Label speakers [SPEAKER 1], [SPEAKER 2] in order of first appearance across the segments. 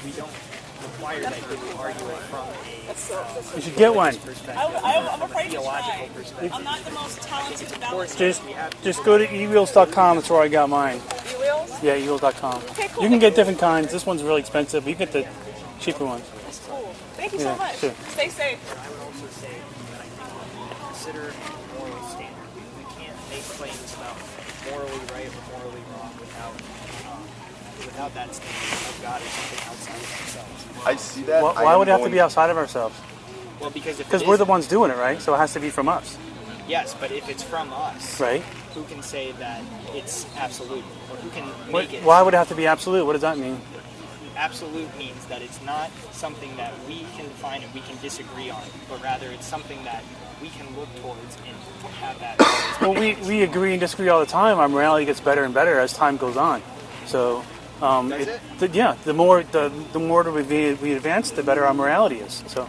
[SPEAKER 1] we don't require that you argue it from a
[SPEAKER 2] You should get one.
[SPEAKER 3] I'm afraid to
[SPEAKER 1] theological
[SPEAKER 3] try.
[SPEAKER 1] perspective.
[SPEAKER 3] I'm not the most talented developer.
[SPEAKER 2] Just go to ewheels.com. That's where I got mine.
[SPEAKER 3] E-wheels?
[SPEAKER 2] Yeah, ewheels.com.
[SPEAKER 3] Okay, cool.
[SPEAKER 2] You can get different kinds. This one's really expensive, but you can get the cheaper ones.
[SPEAKER 3] That's cool. Thank you so
[SPEAKER 2] Yeah,
[SPEAKER 3] much.
[SPEAKER 2] sure.
[SPEAKER 3] Stay safe.
[SPEAKER 1] I would also say that I think we consider moral standard. We can't make claims about morally right or morally wrong without that standard of God or something outside of ourselves.
[SPEAKER 4] I see that.
[SPEAKER 2] Why would it have to be outside of ourselves?
[SPEAKER 1] Well, because
[SPEAKER 2] we're the ones doing it, right? So it has to be from us,
[SPEAKER 1] Yes, but if it's from us,
[SPEAKER 2] right?
[SPEAKER 1] who can say that it's absolute, or who can make it?
[SPEAKER 2] Why would it have to be absolute? What does that mean?
[SPEAKER 1] Absolute means that it's not something that we can define and we can disagree on, but rather it's something that we can look towards and have that.
[SPEAKER 2] Well, we agree and disagree all the time. Our morality gets better and better as time goes on. So, the more we advance, the better our morality is. So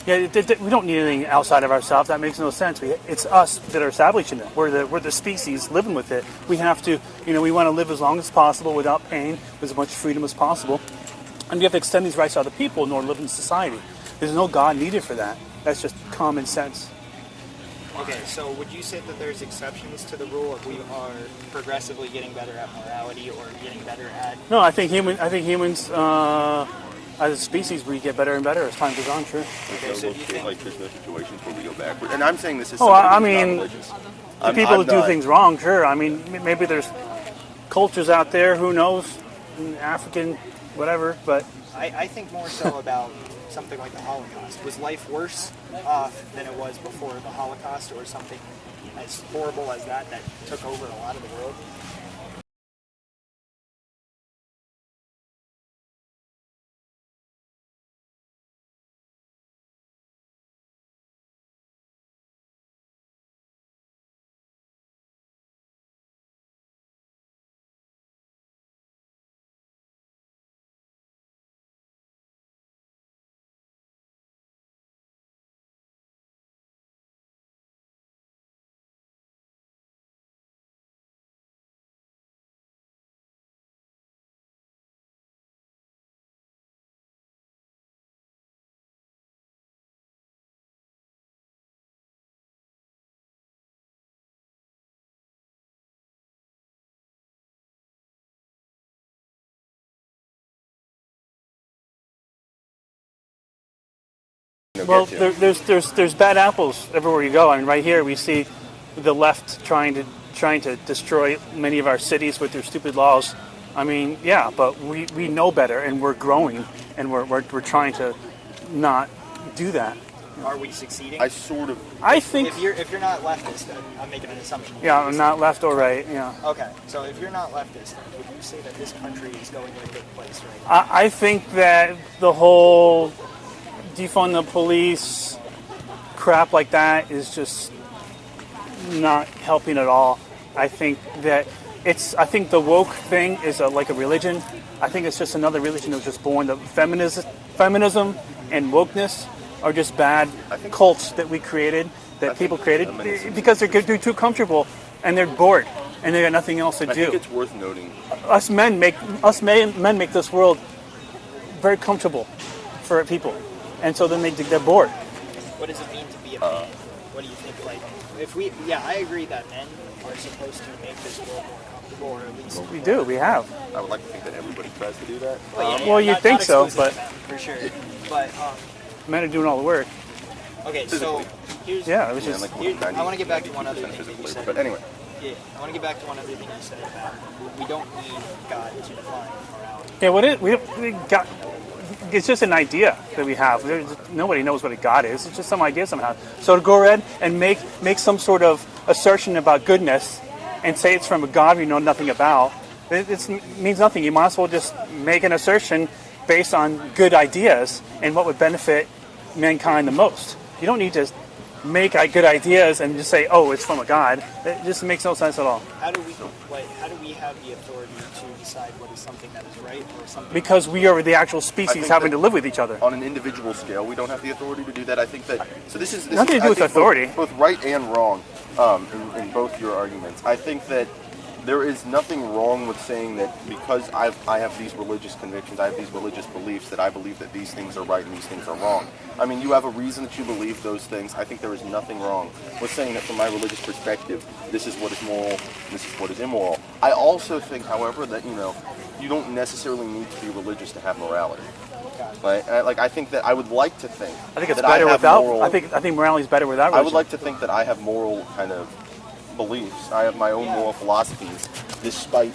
[SPEAKER 2] yeah, we don't need anything outside of ourselves. That makes no sense. It's us that are establishing it. We're the species living with it. We have to, we want to live as long as possible without pain, with as much freedom as possible, and we have to extend these rights to other people in order to live in society. There's no God needed for that. That's just common sense.
[SPEAKER 1] Okay, so would you say that there's exceptions to the rule of we are progressively getting better at morality or getting better at?
[SPEAKER 2] No, I think humans, as a species, we get better and better as time goes on. Sure.
[SPEAKER 1] Okay, so do you think
[SPEAKER 4] like there's no situations where we go backward? And I'm saying this is.
[SPEAKER 2] Oh, I mean,
[SPEAKER 4] the
[SPEAKER 2] people who do things wrong, sure. I mean, maybe there's cultures out there, who knows, African, whatever. But
[SPEAKER 1] I think more so about something like the Holocaust. Was life worse off than it was before the Holocaust, or something as horrible as that took over a lot of the world?
[SPEAKER 2] well, there's bad apples everywhere you go. I mean, right here we see the left trying to destroy many of our cities with their stupid laws. I mean, yeah, but we know better, and we're growing, and we're trying to not do that.
[SPEAKER 1] Are we succeeding?
[SPEAKER 2] I think
[SPEAKER 1] if you're not leftist, I'm making an assumption.
[SPEAKER 2] Yeah, I'm not left or right. Yeah.
[SPEAKER 1] Okay, so if you're not leftist, would you say that this country is going to a good place right now?
[SPEAKER 2] I think that the whole defund the police crap like that is just not helping at all. I think that I think the woke thing is like a religion. I think it's just another religion that was just born. The feminism and wokeness are just bad cults that we created, that people created, because they're too comfortable and they're bored and they got nothing else to do.
[SPEAKER 4] I think it's worth noting.
[SPEAKER 2] Us men make this world very comfortable for people, and so then they're bored.
[SPEAKER 1] What does it mean to be a man? What do you think? Like, I agree that men are supposed to make this world more comfortable, or at least
[SPEAKER 2] We do. We have.
[SPEAKER 4] I would like to think that everybody tries to do that.
[SPEAKER 2] Well, you'd think so, but
[SPEAKER 1] men, for sure. But
[SPEAKER 2] men are doing all the work.
[SPEAKER 1] okay, so here's
[SPEAKER 2] Yeah, it was just.
[SPEAKER 1] I want to get back to one other thing that you
[SPEAKER 4] physically.
[SPEAKER 1] said.
[SPEAKER 4] But anyway,
[SPEAKER 1] Yeah, I want to get back to one other thing you said about we don't need God to define morality.
[SPEAKER 2] Yeah, we got. It's just an idea that we have. Nobody knows what a God is. It's just some idea somehow. So to go ahead and make some sort of assertion about goodness and say it's from a God we know nothing about, it means nothing. You might as well just make an assertion based on good ideas and what would benefit mankind the most. You don't need to make good ideas and just say, oh, it's from a God. It just makes no sense at all.
[SPEAKER 1] How do we have the authority to decide what is something that is right or something?
[SPEAKER 2] Because we are the actual species having to live with each other.
[SPEAKER 4] on an individual scale, we don't have the authority to do that. I think that this
[SPEAKER 2] Nothing
[SPEAKER 4] is,
[SPEAKER 2] to do with authority.
[SPEAKER 4] Both right and wrong in both your arguments. I think that there is nothing wrong with saying that because I have these religious convictions, I have these religious beliefs, that I believe that these things are right and these things are wrong. I mean, you have a reason that you believe those things. I think there is nothing wrong with saying that from my religious perspective, this is what is moral, this is what is immoral. I also think, however, that, you don't necessarily need to be religious to have morality. Like I think that I would like to think.
[SPEAKER 2] I think it's
[SPEAKER 4] that
[SPEAKER 2] better
[SPEAKER 4] I have
[SPEAKER 2] without.
[SPEAKER 4] moral,
[SPEAKER 2] I think morality is better without religion.
[SPEAKER 4] I would like to think that I have moral kind of beliefs. I have my own moral philosophies, despite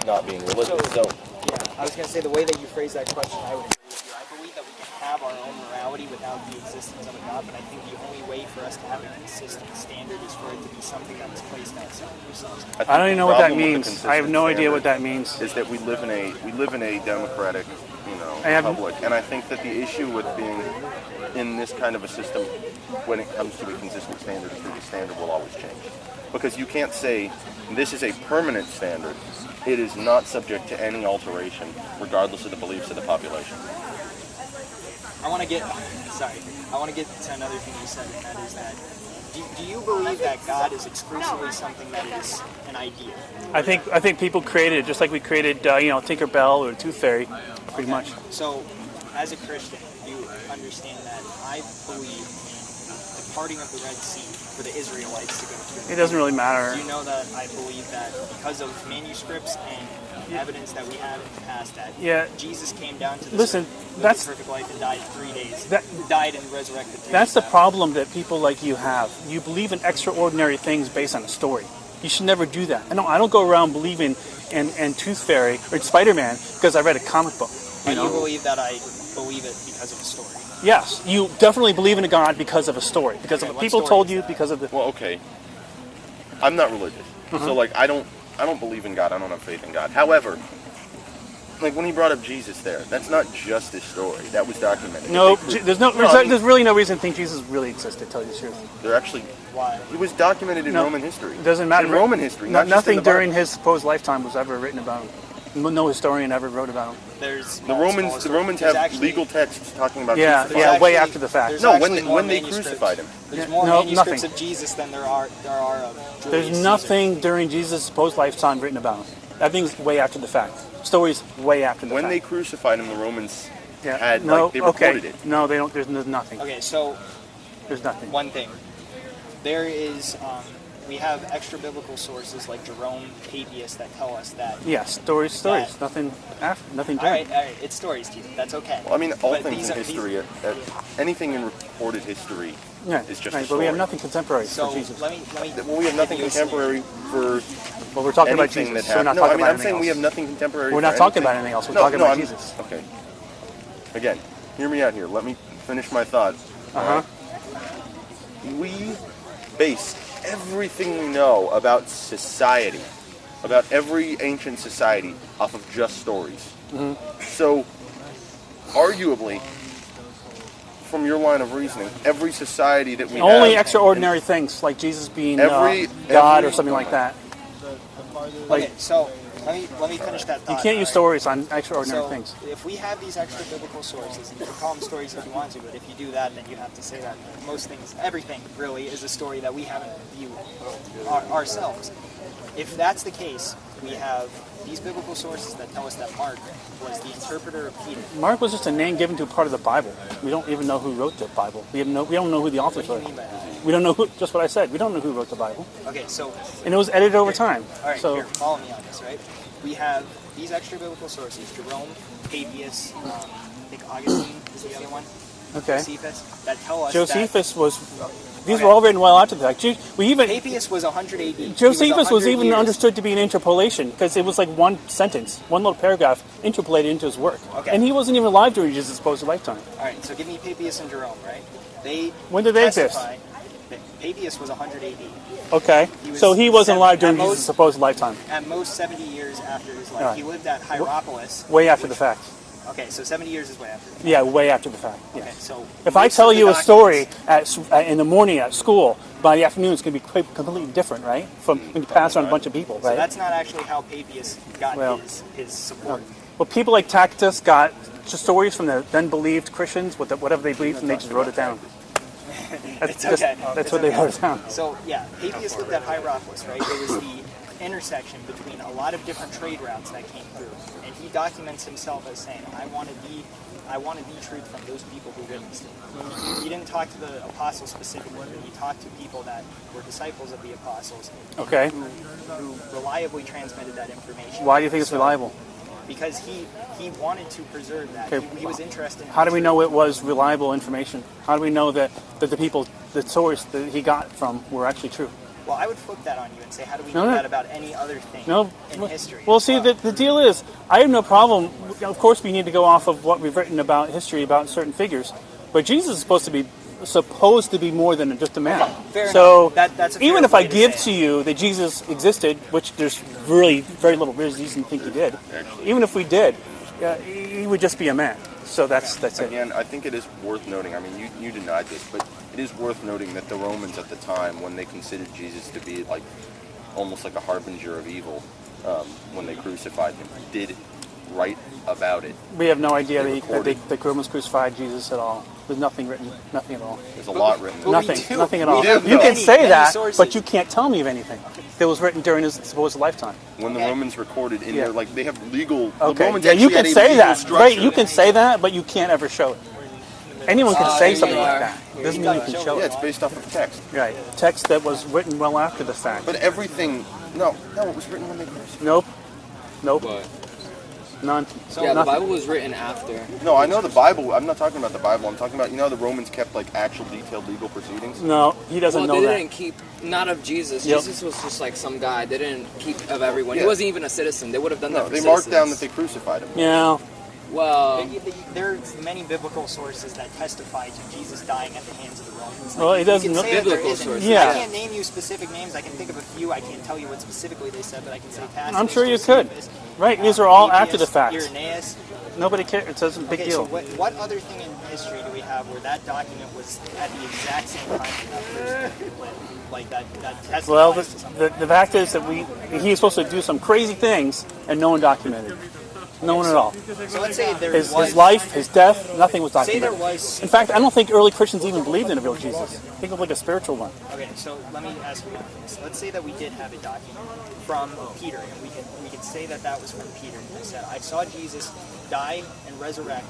[SPEAKER 4] not being religious. So,
[SPEAKER 1] yeah, I was going to say the way that you phrase that question, I would agree with you. I believe that we can have our own morality without the existence of a God, but I think the only way for us to have a consistent standard is for it to be something that is placed outside of ourselves.
[SPEAKER 2] I don't even know what that means. I have no idea what that means.
[SPEAKER 4] Is that we live in a democratic, republic, and I think that the issue with being in this kind of a system, when it comes to a consistent standard, is that the standard will always change. Because you can't say this is a permanent standard. It is not subject to any alteration, regardless of the beliefs of the population.
[SPEAKER 1] I want to get to another thing you said, and that is that do you believe that God is exclusively something that is an idea?
[SPEAKER 2] I think people created it just like we created Tinkerbell or Tooth Fairy, pretty much.
[SPEAKER 1] So, as a Christian, you understand that I believe in the parting of the Red Sea for the Israelites to go through.
[SPEAKER 2] It doesn't really matter.
[SPEAKER 1] Do you know that I believe that because of manuscripts and evidence that we have in the past that Jesus came down to this earth, lived a perfect life and died 3 days. Died and resurrected 3 days.
[SPEAKER 2] That's the problem that people like you have. You believe in extraordinary things based on a story. You should never do that. I don't go around believing in Tooth Fairy or Spider-Man because I read a comic book.
[SPEAKER 1] You believe that I believe it because of a story?
[SPEAKER 2] Yes, you definitely believe in a God because of a story. Because of what people told you, because of the...
[SPEAKER 4] Well, okay. I'm not religious. So, I don't believe in God. I don't have faith in God. However, when he brought up Jesus there, that's not just a story. That was documented.
[SPEAKER 2] No, there's really no reason to think Jesus really existed, to tell you the truth.
[SPEAKER 4] They're actually... Why? It was documented in Roman history.
[SPEAKER 2] It doesn't matter.
[SPEAKER 4] In Roman history, not
[SPEAKER 2] nothing
[SPEAKER 4] just in the
[SPEAKER 2] during his supposed lifetime was ever written about him. No historian ever wrote about him.
[SPEAKER 4] The Romans have legal texts talking about Jesus.
[SPEAKER 2] Way after the fact.
[SPEAKER 4] No, when they crucified him.
[SPEAKER 1] There's more manuscripts of Jesus than there are of Julius
[SPEAKER 2] There's nothing during Jesus' supposed lifetime written about him. Everything's way after the fact. Stories way after the fact.
[SPEAKER 4] When they crucified him, the Romans had they reported it.
[SPEAKER 2] No, they don't. There's nothing.
[SPEAKER 1] Okay, so
[SPEAKER 2] there's nothing.
[SPEAKER 1] One thing. There is. We have extra biblical sources like Jerome, Papias that tell us that.
[SPEAKER 2] Yes, stories. Nothing during.
[SPEAKER 1] All right, it's stories to you. That's okay.
[SPEAKER 4] Well, I mean, all things in history, anything in recorded history is just a story.
[SPEAKER 2] But we have nothing contemporary for Jesus.
[SPEAKER 4] We have nothing contemporary for.
[SPEAKER 2] Well, we're talking about Jesus. So we're not talking about
[SPEAKER 4] I'm saying we have nothing contemporary.
[SPEAKER 2] We're not talking about anything else. We're talking about Jesus.
[SPEAKER 4] Okay. Again, hear me out here. Let me finish my thought. We base everything we know about society, about every ancient society, off of just stories. So, arguably, from your line of reasoning, every society that we
[SPEAKER 2] only
[SPEAKER 4] have...
[SPEAKER 2] extraordinary things, like Jesus being God or something like that.
[SPEAKER 1] Okay, so let me finish that thought.
[SPEAKER 2] You can't use stories on extraordinary things.
[SPEAKER 1] If we have these extra biblical sources, and you can call them stories if you want to, but if you do that, then you have to say that most things, everything really, is a story that we haven't viewed ourselves. If that's the case, we have these biblical sources that tell us that Mark was the interpreter of Peter.
[SPEAKER 2] Mark was just a name given to a part of the Bible. We don't even know who wrote the Bible. We don't know who the authors were.
[SPEAKER 1] What do you mean by that?
[SPEAKER 2] We don't know who, just what I said. We don't know who wrote the Bible.
[SPEAKER 1] Okay, so...
[SPEAKER 2] And it was edited over time.
[SPEAKER 1] All right, here, follow me on this, right? We have these extra biblical sources, Jerome, Papias, I think Augustine is the other one.
[SPEAKER 2] Okay.
[SPEAKER 1] Josephus, that tell us
[SPEAKER 2] Josephus was... These were all written well after the fact.
[SPEAKER 1] Papias was 100 AD.
[SPEAKER 2] Josephus was even understood to be an interpolation because it was like one sentence, one little paragraph interpolated into his work.
[SPEAKER 1] Okay.
[SPEAKER 2] And he wasn't even alive during Jesus' supposed lifetime.
[SPEAKER 1] All right, so give me Papias and Jerome, right?
[SPEAKER 2] When did they exist?
[SPEAKER 1] Papias was 100 AD.
[SPEAKER 2] Okay, so he wasn't alive during Jesus' supposed lifetime.
[SPEAKER 1] At most 70 years after his life. Right. He lived at Hierapolis.
[SPEAKER 2] Way after the fact.
[SPEAKER 1] Okay, so 70 years is way after the fact.
[SPEAKER 2] Yeah, way after the fact. Yeah.
[SPEAKER 1] Okay, so
[SPEAKER 2] if I tell you a story in the morning at school, by the afternoon it's going to be completely different, right? From when you pass on a bunch of people, right?
[SPEAKER 1] So that's not actually how Papias got his support.
[SPEAKER 2] Well, people like Tacitus got stories from the then believed Christians, whatever they believed, and they just wrote it down. That's what they wrote it down.
[SPEAKER 1] So, yeah, Papias lived at Hierapolis, right? It was the intersection between a lot of different trade routes that came through, and he documents himself as saying, I want to be truth from those people who witnessed it. He didn't talk to the apostles specifically, but he talked to people that were disciples of the apostles,
[SPEAKER 2] Okay.
[SPEAKER 1] who reliably transmitted that information.
[SPEAKER 2] Why do you think it's reliable?
[SPEAKER 1] Because he wanted to preserve that.
[SPEAKER 2] Okay.
[SPEAKER 1] He was interested in
[SPEAKER 2] How do we
[SPEAKER 1] truth.
[SPEAKER 2] know it was reliable information? How do we know that the people, the source that he got from were actually true?
[SPEAKER 1] Well, I would flip that on you and say, how do we
[SPEAKER 2] No,
[SPEAKER 1] know
[SPEAKER 2] no.
[SPEAKER 1] that about any other thing
[SPEAKER 2] No.
[SPEAKER 1] in history?
[SPEAKER 2] Well,
[SPEAKER 1] as
[SPEAKER 2] see, the deal is, I have no problem. Of course, we need to go off of what we've written about history about certain figures, but Jesus is supposed to be more than just a man.
[SPEAKER 1] Fair
[SPEAKER 2] so
[SPEAKER 1] enough. That's a fair
[SPEAKER 2] even if
[SPEAKER 1] way
[SPEAKER 2] I
[SPEAKER 1] to
[SPEAKER 2] give
[SPEAKER 1] say
[SPEAKER 2] to
[SPEAKER 1] it.
[SPEAKER 2] you that Jesus existed, which there's really very little reason to think he did, even if we did, he would just be a man. So that's it.
[SPEAKER 4] Again, I think it is worth noting. I mean, you denied this, but it is worth noting that the Romans at the time, when they considered Jesus to be like almost like a harbinger of evil, when they crucified him, did write about it.
[SPEAKER 2] We have no idea
[SPEAKER 4] They
[SPEAKER 2] that the Romans crucified Jesus at all. There's nothing written, nothing at all.
[SPEAKER 4] There's a lot written.
[SPEAKER 1] But we
[SPEAKER 2] Nothing,
[SPEAKER 1] do.
[SPEAKER 2] nothing at
[SPEAKER 1] We
[SPEAKER 2] all.
[SPEAKER 1] do.
[SPEAKER 2] You can
[SPEAKER 1] Many-
[SPEAKER 2] say
[SPEAKER 1] many
[SPEAKER 2] that,
[SPEAKER 1] sources.
[SPEAKER 2] but you can't tell me of anything that was written during his supposed lifetime.
[SPEAKER 4] When the Romans recorded in
[SPEAKER 2] Yeah.
[SPEAKER 4] their, like, they have legal. The
[SPEAKER 2] Okay,
[SPEAKER 4] Romans
[SPEAKER 2] yeah, you
[SPEAKER 4] actually
[SPEAKER 2] can
[SPEAKER 4] had a
[SPEAKER 2] say
[SPEAKER 4] legal
[SPEAKER 2] that,
[SPEAKER 4] structure.
[SPEAKER 2] right? You can say that, but you can't ever show it. Anyone can say
[SPEAKER 5] here
[SPEAKER 2] something
[SPEAKER 5] you
[SPEAKER 2] like
[SPEAKER 5] are.
[SPEAKER 2] that. Doesn't mean you can show
[SPEAKER 4] Yeah,
[SPEAKER 2] it.
[SPEAKER 4] it's based off of text.
[SPEAKER 2] Right, text that was written well after the fact.
[SPEAKER 4] But everything, no, it was written when they crucified.
[SPEAKER 2] Nope,
[SPEAKER 5] But
[SPEAKER 2] none.
[SPEAKER 5] yeah, the
[SPEAKER 2] nothing.
[SPEAKER 5] Bible was written after.
[SPEAKER 4] No, I know the Bible. I'm not talking about the Bible. I'm talking about, you know, the Romans kept like actual detailed legal proceedings.
[SPEAKER 2] No, he doesn't
[SPEAKER 5] Well,
[SPEAKER 2] know
[SPEAKER 5] they
[SPEAKER 2] that.
[SPEAKER 5] didn't keep, not of Jesus.
[SPEAKER 2] Yep.
[SPEAKER 5] Jesus was just like some guy. They didn't keep of everyone. He
[SPEAKER 4] Yeah.
[SPEAKER 5] wasn't even a citizen. They would have done
[SPEAKER 4] No,
[SPEAKER 5] that for
[SPEAKER 4] they marked down that
[SPEAKER 5] citizens.
[SPEAKER 4] they crucified him.
[SPEAKER 2] Yeah,
[SPEAKER 5] Well,
[SPEAKER 1] There's many biblical sources that testify to Jesus dying at the hands of the Romans.
[SPEAKER 2] Well, it doesn't
[SPEAKER 1] you can
[SPEAKER 2] look-
[SPEAKER 1] say that there
[SPEAKER 5] Biblical
[SPEAKER 1] isn't.
[SPEAKER 5] sources.
[SPEAKER 2] Yeah.
[SPEAKER 1] I can't name you specific names. I can think of a few. I can't tell you what specifically they said, but I can say Tacitus,
[SPEAKER 2] I'm sure you
[SPEAKER 1] Josephus,
[SPEAKER 2] could. Right, these are all after the
[SPEAKER 1] Appius,
[SPEAKER 2] fact.
[SPEAKER 1] Irenaeus.
[SPEAKER 2] Nobody cares. It doesn't big
[SPEAKER 1] Okay,
[SPEAKER 2] deal.
[SPEAKER 1] so what other thing in history do we have where that document was at the exact same time that that person lived? Like that testifies
[SPEAKER 2] Well,
[SPEAKER 1] to something?
[SPEAKER 2] the fact is that he was supposed to do some crazy things, and no one documented it. No one at all.
[SPEAKER 1] So let's say there
[SPEAKER 2] His
[SPEAKER 1] was
[SPEAKER 2] life, his death, nothing was
[SPEAKER 1] Say there
[SPEAKER 2] documented.
[SPEAKER 1] was.
[SPEAKER 2] In fact, I don't think early Christians even believed in a real Jesus. Think of like a spiritual one.
[SPEAKER 1] Okay, so let me ask you one thing. So let's say that we did have a document from Peter, and we could say that that was from Peter. And he said, "I saw Jesus die and resurrect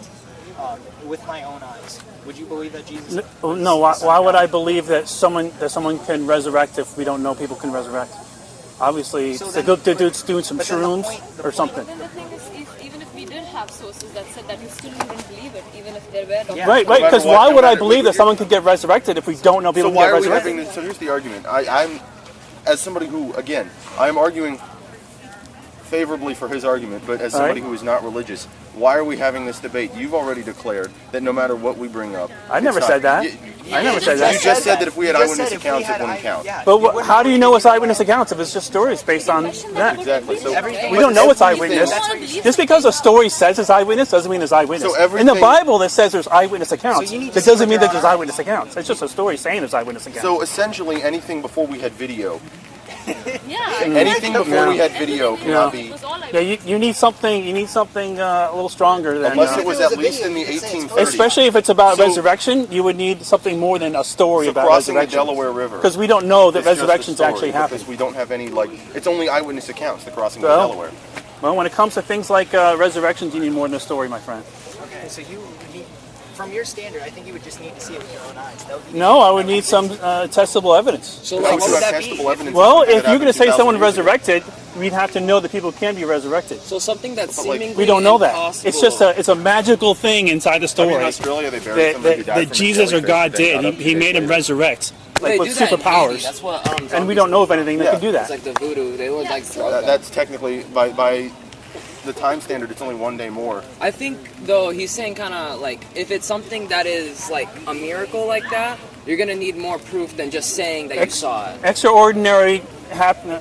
[SPEAKER 1] with my own eyes." Would you believe that Jesus? was
[SPEAKER 2] No,
[SPEAKER 1] the Son
[SPEAKER 2] why
[SPEAKER 1] of
[SPEAKER 2] would
[SPEAKER 1] God?
[SPEAKER 2] I believe that someone can resurrect if we don't know people can resurrect? Obviously,
[SPEAKER 1] So
[SPEAKER 2] the
[SPEAKER 1] then-
[SPEAKER 2] good dude's doing some
[SPEAKER 1] but then the
[SPEAKER 2] shrooms
[SPEAKER 1] point- the
[SPEAKER 2] or
[SPEAKER 1] point-
[SPEAKER 2] something.
[SPEAKER 6] Then the thing is, even if we did have sources that said that, we still wouldn't believe it, even if there were documents.
[SPEAKER 1] Yeah.
[SPEAKER 2] Right,
[SPEAKER 4] No
[SPEAKER 2] right.
[SPEAKER 4] matter
[SPEAKER 2] Because
[SPEAKER 4] what,
[SPEAKER 2] why
[SPEAKER 4] no
[SPEAKER 2] would I
[SPEAKER 4] matter-
[SPEAKER 2] believe that someone could get resurrected if we don't know people
[SPEAKER 4] So
[SPEAKER 2] can
[SPEAKER 4] why
[SPEAKER 2] get
[SPEAKER 4] are we
[SPEAKER 2] resurrected?
[SPEAKER 4] having this? So here's the argument. I'm, as somebody who, again, I am arguing favorably for his argument, but as somebody
[SPEAKER 2] Right.
[SPEAKER 4] who is not religious, why are we having this debate? You've already declared that no matter what we bring up,
[SPEAKER 2] I never
[SPEAKER 4] it's
[SPEAKER 2] said
[SPEAKER 4] not-
[SPEAKER 2] that.
[SPEAKER 4] You,
[SPEAKER 2] I never said
[SPEAKER 4] you
[SPEAKER 2] that.
[SPEAKER 4] just said that if we had
[SPEAKER 1] You just
[SPEAKER 4] eyewitness
[SPEAKER 1] said if we
[SPEAKER 4] accounts,
[SPEAKER 1] had
[SPEAKER 4] it wouldn't
[SPEAKER 1] eye-
[SPEAKER 4] count.
[SPEAKER 1] yeah,
[SPEAKER 2] But
[SPEAKER 1] you wouldn't
[SPEAKER 2] how do you
[SPEAKER 1] believe
[SPEAKER 2] know it's
[SPEAKER 1] either way.
[SPEAKER 2] eyewitness accounts if it's just stories based on that?
[SPEAKER 4] Exactly. So
[SPEAKER 2] We don't know it's eyewitness.
[SPEAKER 1] That's what you're
[SPEAKER 2] Just because a story says it's eyewitness doesn't mean it's eyewitness.
[SPEAKER 4] So
[SPEAKER 2] In
[SPEAKER 4] everything-
[SPEAKER 2] the Bible that says there's eyewitness accounts,
[SPEAKER 1] So you need to
[SPEAKER 2] that
[SPEAKER 1] see
[SPEAKER 2] doesn't
[SPEAKER 1] what
[SPEAKER 2] mean
[SPEAKER 1] they're
[SPEAKER 2] that there's
[SPEAKER 1] on.
[SPEAKER 2] eyewitness accounts. It's just a story saying there's eyewitness accounts.
[SPEAKER 4] So essentially, anything before we had video,
[SPEAKER 6] Yeah.
[SPEAKER 4] anything before we had video cannot
[SPEAKER 6] It
[SPEAKER 4] be,
[SPEAKER 6] was all
[SPEAKER 2] yeah, you need something. You need something a little stronger than.
[SPEAKER 4] unless it
[SPEAKER 1] If
[SPEAKER 4] was
[SPEAKER 1] it was
[SPEAKER 4] at
[SPEAKER 1] a
[SPEAKER 4] least
[SPEAKER 1] video,
[SPEAKER 4] in the
[SPEAKER 1] you could say it's
[SPEAKER 4] 1830s.
[SPEAKER 2] Especially if it's about
[SPEAKER 4] So-
[SPEAKER 2] resurrection, you would need something more than a story
[SPEAKER 4] So
[SPEAKER 2] about
[SPEAKER 4] crossing the
[SPEAKER 2] resurrection.
[SPEAKER 4] Delaware River.
[SPEAKER 2] Because we don't know that
[SPEAKER 4] It's just a
[SPEAKER 2] resurrections
[SPEAKER 4] story,
[SPEAKER 2] actually happen.
[SPEAKER 4] because we don't have any, like, it's only eyewitness accounts, the crossing of
[SPEAKER 2] Well,
[SPEAKER 4] the Delaware.
[SPEAKER 2] Well, when it comes to things like resurrections, you need more than a story, my friend.
[SPEAKER 1] Okay, so from your standard, I think you would just need to see it with your own eyes. That would be-
[SPEAKER 2] No, I would need some testable evidence.
[SPEAKER 5] so
[SPEAKER 4] Like,
[SPEAKER 5] like,
[SPEAKER 4] what
[SPEAKER 1] would
[SPEAKER 4] would
[SPEAKER 1] that
[SPEAKER 4] testable
[SPEAKER 1] be?
[SPEAKER 4] evidence
[SPEAKER 2] Well,
[SPEAKER 4] that
[SPEAKER 2] if you're
[SPEAKER 4] happened
[SPEAKER 2] going to say
[SPEAKER 4] 2,000
[SPEAKER 2] someone
[SPEAKER 4] years ago?
[SPEAKER 2] resurrected, we'd have to know that people can be resurrected.
[SPEAKER 5] so something that's
[SPEAKER 4] But, like,
[SPEAKER 5] seemingly
[SPEAKER 2] We don't know that.
[SPEAKER 5] impossible.
[SPEAKER 2] It's just it's a magical thing inside the
[SPEAKER 4] I mean,
[SPEAKER 2] story
[SPEAKER 4] in Australia, they buried
[SPEAKER 2] that,
[SPEAKER 4] somebody who
[SPEAKER 2] that,
[SPEAKER 4] died
[SPEAKER 2] that
[SPEAKER 4] from a
[SPEAKER 2] Jesus or
[SPEAKER 4] jellyfish
[SPEAKER 2] God
[SPEAKER 4] that they
[SPEAKER 2] did.
[SPEAKER 4] got up
[SPEAKER 2] He
[SPEAKER 4] 2
[SPEAKER 2] made
[SPEAKER 4] days
[SPEAKER 2] him
[SPEAKER 4] later.
[SPEAKER 2] resurrect,
[SPEAKER 5] They
[SPEAKER 2] like
[SPEAKER 5] do
[SPEAKER 2] with
[SPEAKER 5] that in Haiti.
[SPEAKER 2] superpowers.
[SPEAKER 5] That's what
[SPEAKER 2] And we
[SPEAKER 5] zombies
[SPEAKER 2] don't know
[SPEAKER 5] do.
[SPEAKER 2] of anything that
[SPEAKER 4] Yeah.
[SPEAKER 2] can do
[SPEAKER 5] It's
[SPEAKER 2] that.
[SPEAKER 5] like the voodoo. They would like drug that.
[SPEAKER 4] That's technically, by the time standard, it's only 1 day more.
[SPEAKER 5] I think though he's saying kind of like if it's something that is like a miracle like that, you're gonna need more proof than just saying that you saw it.
[SPEAKER 2] Extraordinary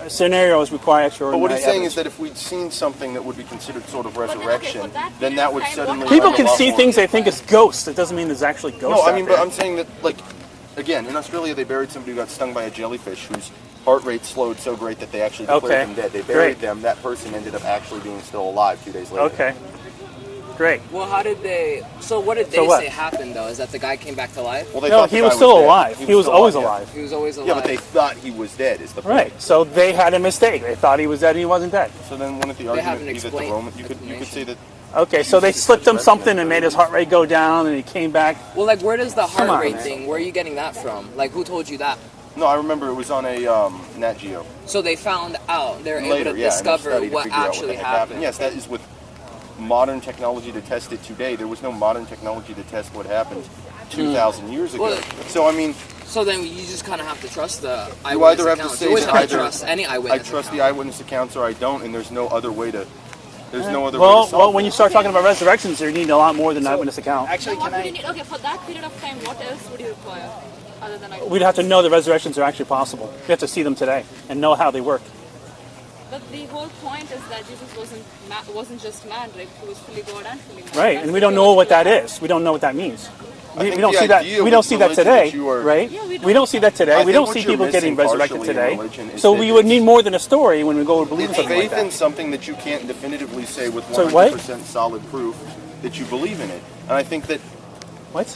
[SPEAKER 2] scenarios require
[SPEAKER 4] But
[SPEAKER 2] extraordinary
[SPEAKER 4] what he's saying
[SPEAKER 2] evidence.
[SPEAKER 4] is that if we'd seen something that would be considered sort of
[SPEAKER 6] then, okay,
[SPEAKER 4] resurrection,
[SPEAKER 6] for that
[SPEAKER 4] then
[SPEAKER 6] period
[SPEAKER 4] that
[SPEAKER 6] of
[SPEAKER 4] would
[SPEAKER 6] time,
[SPEAKER 4] suddenly...
[SPEAKER 6] what-
[SPEAKER 2] People
[SPEAKER 4] have a
[SPEAKER 2] can
[SPEAKER 4] lot
[SPEAKER 2] see
[SPEAKER 4] more-
[SPEAKER 2] things they think it's ghosts. It doesn't mean there's actually ghosts.
[SPEAKER 4] No, I
[SPEAKER 2] out
[SPEAKER 4] mean,
[SPEAKER 2] there.
[SPEAKER 4] but I'm saying that, like, again, in Australia, they buried somebody who got stung by a jellyfish whose heart rate slowed so great that they actually declared
[SPEAKER 2] Okay.
[SPEAKER 4] them dead. They buried
[SPEAKER 2] Great.
[SPEAKER 4] them. That person ended up actually being still alive 2 days later.
[SPEAKER 2] Okay. Great.
[SPEAKER 5] Well, how did they? So what did they
[SPEAKER 2] So what?
[SPEAKER 5] say happened though? Is that the guy came back to life?
[SPEAKER 4] Well, they
[SPEAKER 2] No,
[SPEAKER 4] thought the
[SPEAKER 2] he
[SPEAKER 4] guy
[SPEAKER 2] was still
[SPEAKER 4] dead.
[SPEAKER 2] alive. He was
[SPEAKER 4] still
[SPEAKER 2] always
[SPEAKER 4] yeah.
[SPEAKER 2] alive.
[SPEAKER 5] He was always alive.
[SPEAKER 4] Yeah, but they thought he was dead. Is the point.
[SPEAKER 2] Right. So they had a mistake. They thought he was dead and he wasn't dead.
[SPEAKER 4] So then, wouldn't the
[SPEAKER 5] haven't
[SPEAKER 4] argument be that the
[SPEAKER 5] explained
[SPEAKER 4] Roman? You could say that.
[SPEAKER 2] Okay, so they slipped him something and made his heart rate go down, and he came back.
[SPEAKER 5] Well, like, where does the
[SPEAKER 2] Come
[SPEAKER 5] heart
[SPEAKER 2] on,
[SPEAKER 5] rate
[SPEAKER 2] man.
[SPEAKER 5] thing? Where are you getting that from? Like, who told you that?
[SPEAKER 4] No, I remember it was on a Nat Geo.
[SPEAKER 5] So they found out. They're
[SPEAKER 4] Later,
[SPEAKER 5] able to
[SPEAKER 4] yeah, and
[SPEAKER 5] discover
[SPEAKER 4] studied to
[SPEAKER 5] what
[SPEAKER 4] figure out
[SPEAKER 5] actually
[SPEAKER 4] the heck happened.
[SPEAKER 5] happened.
[SPEAKER 4] Yes, that is with modern technology to test it today. There was no modern technology to test what happened 2,000 years ago.
[SPEAKER 5] Well,
[SPEAKER 4] So I mean,
[SPEAKER 5] So then you just kind of have to trust the
[SPEAKER 4] you
[SPEAKER 5] eyewitness
[SPEAKER 4] either have to
[SPEAKER 5] accounts.
[SPEAKER 4] say
[SPEAKER 5] You always
[SPEAKER 4] that
[SPEAKER 5] have to
[SPEAKER 4] either
[SPEAKER 5] trust any
[SPEAKER 4] I
[SPEAKER 5] eyewitness
[SPEAKER 4] trust the
[SPEAKER 5] account.
[SPEAKER 4] eyewitness accounts or I don't, and there's no other way to. There's no other way to
[SPEAKER 2] Well,
[SPEAKER 4] solve
[SPEAKER 2] when
[SPEAKER 4] it.
[SPEAKER 2] you start talking about resurrections, you need a lot more than an eyewitness account.
[SPEAKER 1] Actually,
[SPEAKER 6] What
[SPEAKER 1] can
[SPEAKER 6] would you
[SPEAKER 1] I?
[SPEAKER 6] need? Okay, for that period of time, what else would you require other than like?
[SPEAKER 2] We'd have to know the resurrections are actually possible. We have to see them today and know how they work.
[SPEAKER 6] But the whole point is that Jesus wasn't just man, right? He was fully God and fully man.
[SPEAKER 2] Right,
[SPEAKER 6] That's
[SPEAKER 2] and we
[SPEAKER 6] the
[SPEAKER 2] don't know what that
[SPEAKER 6] theological
[SPEAKER 2] is. We don't know what that means. We
[SPEAKER 4] think
[SPEAKER 2] don't
[SPEAKER 4] the
[SPEAKER 2] see that.
[SPEAKER 4] idea
[SPEAKER 2] We don't
[SPEAKER 4] with
[SPEAKER 2] see that
[SPEAKER 4] religion
[SPEAKER 2] today,
[SPEAKER 4] that you are-
[SPEAKER 2] right?
[SPEAKER 6] Yeah, we
[SPEAKER 2] We don't see that today.
[SPEAKER 4] I
[SPEAKER 2] We
[SPEAKER 4] think
[SPEAKER 2] don't
[SPEAKER 4] what
[SPEAKER 2] see
[SPEAKER 4] you're
[SPEAKER 2] people getting
[SPEAKER 4] missing
[SPEAKER 2] resurrected
[SPEAKER 4] partially in
[SPEAKER 2] today.
[SPEAKER 4] religion is
[SPEAKER 2] So
[SPEAKER 4] that
[SPEAKER 2] we would
[SPEAKER 4] it's-
[SPEAKER 2] need more than a story when we go to believe in
[SPEAKER 4] It's
[SPEAKER 2] something like
[SPEAKER 4] faith in
[SPEAKER 2] that.
[SPEAKER 4] something that you can't definitively say with
[SPEAKER 2] So
[SPEAKER 4] 100%
[SPEAKER 2] what?
[SPEAKER 4] solid proof that you believe in it. And I think that
[SPEAKER 2] What?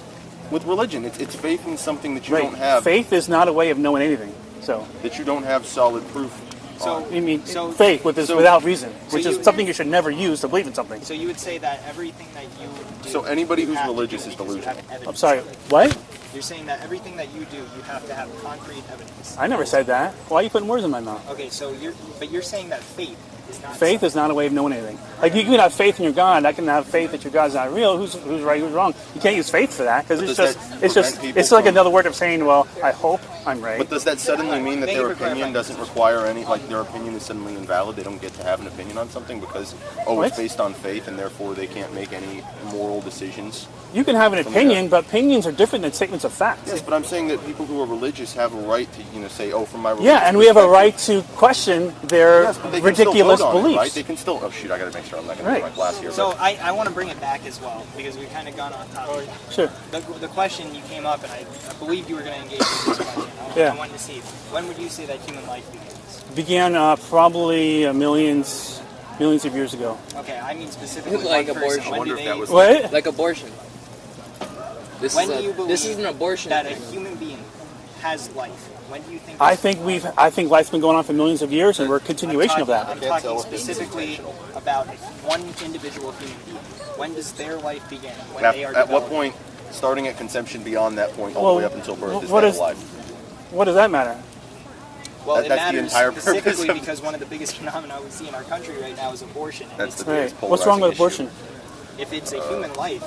[SPEAKER 4] with religion, it's faith in something that you
[SPEAKER 2] Right.
[SPEAKER 4] don't have,
[SPEAKER 2] Faith is not a way of knowing anything. So
[SPEAKER 4] that you don't have solid proof.
[SPEAKER 1] So
[SPEAKER 2] you mean
[SPEAKER 1] So-
[SPEAKER 2] faith without reason, which
[SPEAKER 1] you-
[SPEAKER 2] is something you should never use to believe in something.
[SPEAKER 1] So you would say that everything that you do.
[SPEAKER 4] So anybody
[SPEAKER 1] you
[SPEAKER 4] who's
[SPEAKER 1] have to
[SPEAKER 4] religious
[SPEAKER 1] do
[SPEAKER 4] is
[SPEAKER 1] because you
[SPEAKER 4] delusional.
[SPEAKER 1] have evidence
[SPEAKER 2] I'm sorry.
[SPEAKER 1] of it.
[SPEAKER 2] What?
[SPEAKER 1] You're saying that everything that you do, you have to have concrete evidence.
[SPEAKER 2] I never said that. Why are you putting words in my mouth?
[SPEAKER 1] Okay, so you're saying that faith is not.
[SPEAKER 2] Faith is not a way of knowing anything. Like you can have faith in your God. I can have faith that your God's not real. Who's right? Who's wrong? You can't use faith for that because
[SPEAKER 4] But
[SPEAKER 2] it's
[SPEAKER 4] does
[SPEAKER 2] just
[SPEAKER 4] that
[SPEAKER 2] it's just
[SPEAKER 4] prevent people
[SPEAKER 2] it's like
[SPEAKER 4] from-
[SPEAKER 2] another word of saying, well, I hope I'm right.
[SPEAKER 4] But does that suddenly mean that
[SPEAKER 1] Thank
[SPEAKER 4] their
[SPEAKER 1] you for
[SPEAKER 4] opinion
[SPEAKER 1] clarifying.
[SPEAKER 4] doesn't require any, like their opinion is suddenly invalid? They don't get to have an opinion on something because, oh,
[SPEAKER 2] What?
[SPEAKER 4] it's based on faith and therefore they can't make any moral decisions?
[SPEAKER 2] You can have an
[SPEAKER 4] From
[SPEAKER 2] opinion, but opinions are different than statements of fact.
[SPEAKER 4] Yes, but I'm saying that people who are religious have a right to, say, oh, from my religious
[SPEAKER 2] Yeah, and we have a
[SPEAKER 4] perspective-
[SPEAKER 2] right to question their
[SPEAKER 4] Yes, but they can still
[SPEAKER 2] ridiculous
[SPEAKER 4] vote on it,
[SPEAKER 2] beliefs.
[SPEAKER 4] right? They can still. Oh shoot! I gotta make sure I'm not gonna
[SPEAKER 2] Right.
[SPEAKER 4] get my glass here.
[SPEAKER 1] So
[SPEAKER 4] but-
[SPEAKER 1] I want to bring it back as well because we've kind of gone on topic.
[SPEAKER 2] Sure.
[SPEAKER 1] The question you came up and I believed you were going to engage with this question.
[SPEAKER 2] Yeah.
[SPEAKER 1] I wanted to see when would you say that human life begins?
[SPEAKER 2] Began probably millions of years ago.
[SPEAKER 1] Okay, I mean specifically
[SPEAKER 5] Like
[SPEAKER 1] one person.
[SPEAKER 5] abortion.
[SPEAKER 4] I
[SPEAKER 1] When
[SPEAKER 4] wonder
[SPEAKER 1] do
[SPEAKER 4] if that
[SPEAKER 1] they?
[SPEAKER 4] was
[SPEAKER 2] What?
[SPEAKER 5] Like abortion. This
[SPEAKER 1] When do you
[SPEAKER 5] is
[SPEAKER 1] believe
[SPEAKER 5] an abortion
[SPEAKER 1] that a
[SPEAKER 5] thing.
[SPEAKER 1] human being has life? When do you think?
[SPEAKER 2] I think life's been going on for millions of years, and we're a continuation of that.
[SPEAKER 1] I'm talking specifically about one individual human being. When does their life begin? When they are
[SPEAKER 4] at what
[SPEAKER 1] developed?
[SPEAKER 4] point, starting at conception, beyond that point, all
[SPEAKER 2] Well,
[SPEAKER 4] the way up until birth, is
[SPEAKER 2] what
[SPEAKER 4] that
[SPEAKER 2] is-
[SPEAKER 4] alive?
[SPEAKER 2] What does that matter?
[SPEAKER 1] Well,
[SPEAKER 4] That-
[SPEAKER 1] it
[SPEAKER 4] that's the
[SPEAKER 1] matters
[SPEAKER 4] entire purpose
[SPEAKER 1] specifically
[SPEAKER 4] of-
[SPEAKER 1] because one of the biggest phenomena we see in our country right now is abortion. And
[SPEAKER 4] That's
[SPEAKER 1] it's,
[SPEAKER 4] the
[SPEAKER 2] Right.
[SPEAKER 4] biggest
[SPEAKER 2] What's wrong with
[SPEAKER 4] polarizing
[SPEAKER 2] abortion?
[SPEAKER 1] if it's a human life,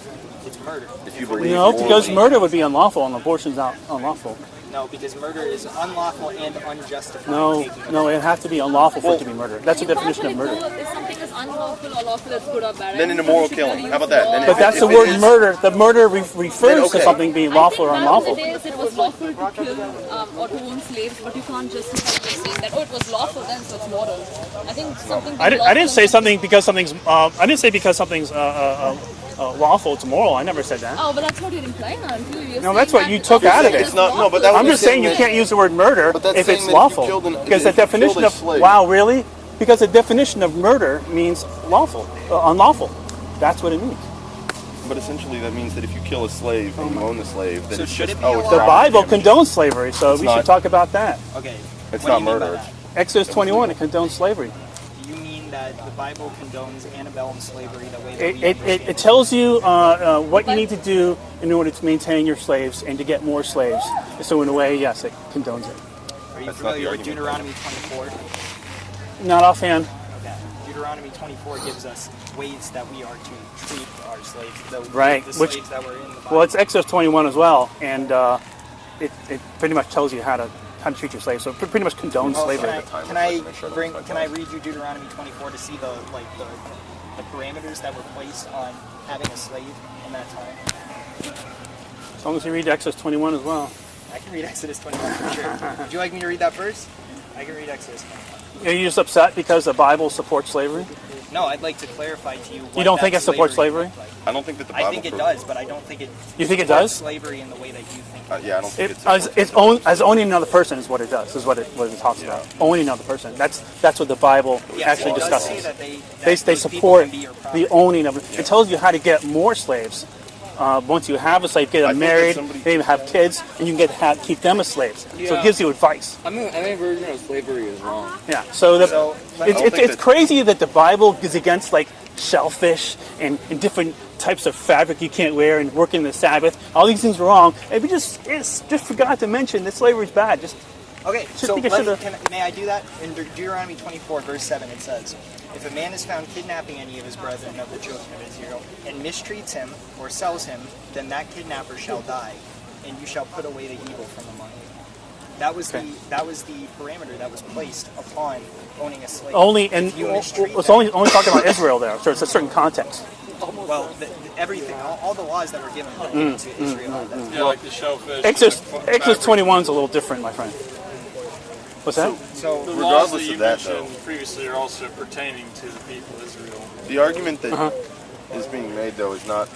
[SPEAKER 1] it's murder.
[SPEAKER 4] If you
[SPEAKER 1] we're
[SPEAKER 4] believe
[SPEAKER 2] No,
[SPEAKER 1] using
[SPEAKER 2] because
[SPEAKER 1] morally-
[SPEAKER 2] murder would be unlawful, and abortion's not unlawful.
[SPEAKER 1] No, because murder is unlawful and unjustified.
[SPEAKER 2] No,
[SPEAKER 1] taking
[SPEAKER 2] no,
[SPEAKER 1] life.
[SPEAKER 2] it has to be unlawful for it to be murder. That's the
[SPEAKER 6] You can't
[SPEAKER 2] definition of
[SPEAKER 6] really
[SPEAKER 2] murder.
[SPEAKER 6] go if something is unlawful or lawful, it's good or bad.
[SPEAKER 4] Then
[SPEAKER 6] I
[SPEAKER 4] an
[SPEAKER 6] think
[SPEAKER 4] immoral
[SPEAKER 6] we should
[SPEAKER 4] killing.
[SPEAKER 6] really
[SPEAKER 4] How about
[SPEAKER 6] use
[SPEAKER 4] that? Then
[SPEAKER 6] law.
[SPEAKER 2] But
[SPEAKER 4] if
[SPEAKER 2] that's
[SPEAKER 4] it
[SPEAKER 2] the word
[SPEAKER 4] is-
[SPEAKER 2] murder. The murder refers to
[SPEAKER 4] okay.
[SPEAKER 2] something being lawful or
[SPEAKER 6] I think
[SPEAKER 2] unlawful.
[SPEAKER 6] back in the days it was lawful to kill or to own slaves, but you can't justify just saying that, oh, it was lawful then, so it's moral. I think something.
[SPEAKER 2] I didn't say something because something's. I didn't say because something's lawful, it's moral. I never said that.
[SPEAKER 6] Oh, but that's what you're implying, aren't you? You're
[SPEAKER 2] No,
[SPEAKER 6] saying
[SPEAKER 2] that's what
[SPEAKER 6] that
[SPEAKER 2] you took
[SPEAKER 6] it's
[SPEAKER 2] out of it.
[SPEAKER 4] It's not- no, but that
[SPEAKER 2] I'm
[SPEAKER 4] was
[SPEAKER 2] just saying you
[SPEAKER 4] that-
[SPEAKER 2] can't use the word murder
[SPEAKER 4] But that's
[SPEAKER 2] if
[SPEAKER 4] saying
[SPEAKER 2] it's
[SPEAKER 4] that if you
[SPEAKER 2] lawful.
[SPEAKER 4] killed
[SPEAKER 2] Because the
[SPEAKER 4] if you killed
[SPEAKER 2] definition
[SPEAKER 4] a
[SPEAKER 2] of
[SPEAKER 4] slave-
[SPEAKER 2] wow, really? Because the definition of murder means lawful, unlawful. That's what it means.
[SPEAKER 4] But essentially, that means that if you kill a slave and you own the slave, then
[SPEAKER 1] So
[SPEAKER 4] it's
[SPEAKER 1] should
[SPEAKER 4] just
[SPEAKER 1] it be
[SPEAKER 4] oh, it's
[SPEAKER 1] allowed?
[SPEAKER 2] The
[SPEAKER 4] property
[SPEAKER 2] Bible
[SPEAKER 4] damage.
[SPEAKER 2] condones slavery, so
[SPEAKER 4] It's
[SPEAKER 2] we
[SPEAKER 4] not.
[SPEAKER 2] should talk about that.
[SPEAKER 1] Okay.
[SPEAKER 4] It's
[SPEAKER 1] what
[SPEAKER 4] not
[SPEAKER 1] do you mean by
[SPEAKER 4] murder.
[SPEAKER 1] that?
[SPEAKER 2] Exodus 21, it condones slavery.
[SPEAKER 1] Do you mean that the Bible condones antebellum slavery the way that we understand
[SPEAKER 2] It tells you what you need to do in order to maintain your slaves and to get more slaves. So in a way, yes, it condones it.
[SPEAKER 1] Are you
[SPEAKER 4] That's not the
[SPEAKER 1] familiar with
[SPEAKER 4] argument.
[SPEAKER 1] Deuteronomy 24?
[SPEAKER 2] Not offhand.
[SPEAKER 1] Okay. Deuteronomy 24 gives us ways that we are to treat our slaves.
[SPEAKER 2] Right,
[SPEAKER 1] The
[SPEAKER 2] which-
[SPEAKER 1] slaves that were in the Bible.
[SPEAKER 2] Well, it's Exodus 21 as well, and it pretty much tells you how to treat your slaves. So it pretty much condones
[SPEAKER 1] Oh,
[SPEAKER 2] slavery.
[SPEAKER 1] Can I read you Deuteronomy 24 to see the parameters that were placed on having a slave in that time?
[SPEAKER 2] As long as you read Exodus 21 as well.
[SPEAKER 1] I can read Exodus 21 for sure. Would you like me to read that first? I can read Exodus 21.
[SPEAKER 2] Are you just upset because the Bible supports slavery?
[SPEAKER 1] No, I'd like to clarify to you.
[SPEAKER 2] You don't think it supports slavery?
[SPEAKER 1] looked like.
[SPEAKER 4] I don't think that the Bible.
[SPEAKER 1] I think it does, but I don't think it.
[SPEAKER 2] You think it
[SPEAKER 1] supports
[SPEAKER 2] does?
[SPEAKER 1] Slavery in the way that you think.
[SPEAKER 4] Yeah, I don't think
[SPEAKER 2] As owning another person is what it does. Is what it talks about. Owning another person. That's what the Bible
[SPEAKER 1] Yes,
[SPEAKER 2] actually
[SPEAKER 1] it does
[SPEAKER 2] discusses.
[SPEAKER 1] say that
[SPEAKER 2] They
[SPEAKER 1] those people
[SPEAKER 2] support
[SPEAKER 1] can be your property.
[SPEAKER 2] the owning of it. It tells you how to get more slaves. Once you have a slave, get
[SPEAKER 4] I
[SPEAKER 2] them
[SPEAKER 4] think that
[SPEAKER 2] married,
[SPEAKER 4] somebody-
[SPEAKER 2] maybe have kids, and you can keep them as slaves. So
[SPEAKER 5] Yeah.
[SPEAKER 2] it gives you advice.
[SPEAKER 5] I think version of slavery is wrong.
[SPEAKER 2] Yeah. So
[SPEAKER 1] I don't
[SPEAKER 2] it's
[SPEAKER 4] think that-
[SPEAKER 2] crazy that the Bible is against like shellfish and different types of fabric you can't wear and working the Sabbath. All these things are wrong. And we just forgot to mention that slavery is bad. Just
[SPEAKER 1] Okay,
[SPEAKER 2] Should
[SPEAKER 1] so
[SPEAKER 2] think it should've-
[SPEAKER 1] may I do that? In Deuteronomy 24, verse 7, it says, "If a man is found kidnapping any of his brethren of the children of Israel, and mistreats him or sells him, then that kidnapper shall die, and you shall put away the evil from among you." That was the parameter that was placed upon owning a slave. If you mistreat
[SPEAKER 2] it's
[SPEAKER 1] them-
[SPEAKER 2] only talking about Israel there. So it's a certain context.
[SPEAKER 1] well, everything, all the laws that were given to Israel at that time.
[SPEAKER 7] Yeah, like the shellfish.
[SPEAKER 2] Exodus
[SPEAKER 7] fabric.
[SPEAKER 2] 21 is a little different, my friend. What's that?
[SPEAKER 1] So
[SPEAKER 7] The laws
[SPEAKER 4] Regardless
[SPEAKER 7] that you
[SPEAKER 4] of that,
[SPEAKER 7] mentioned previously are also pertaining to the people of Israel.
[SPEAKER 4] The argument that is being made, though, is not.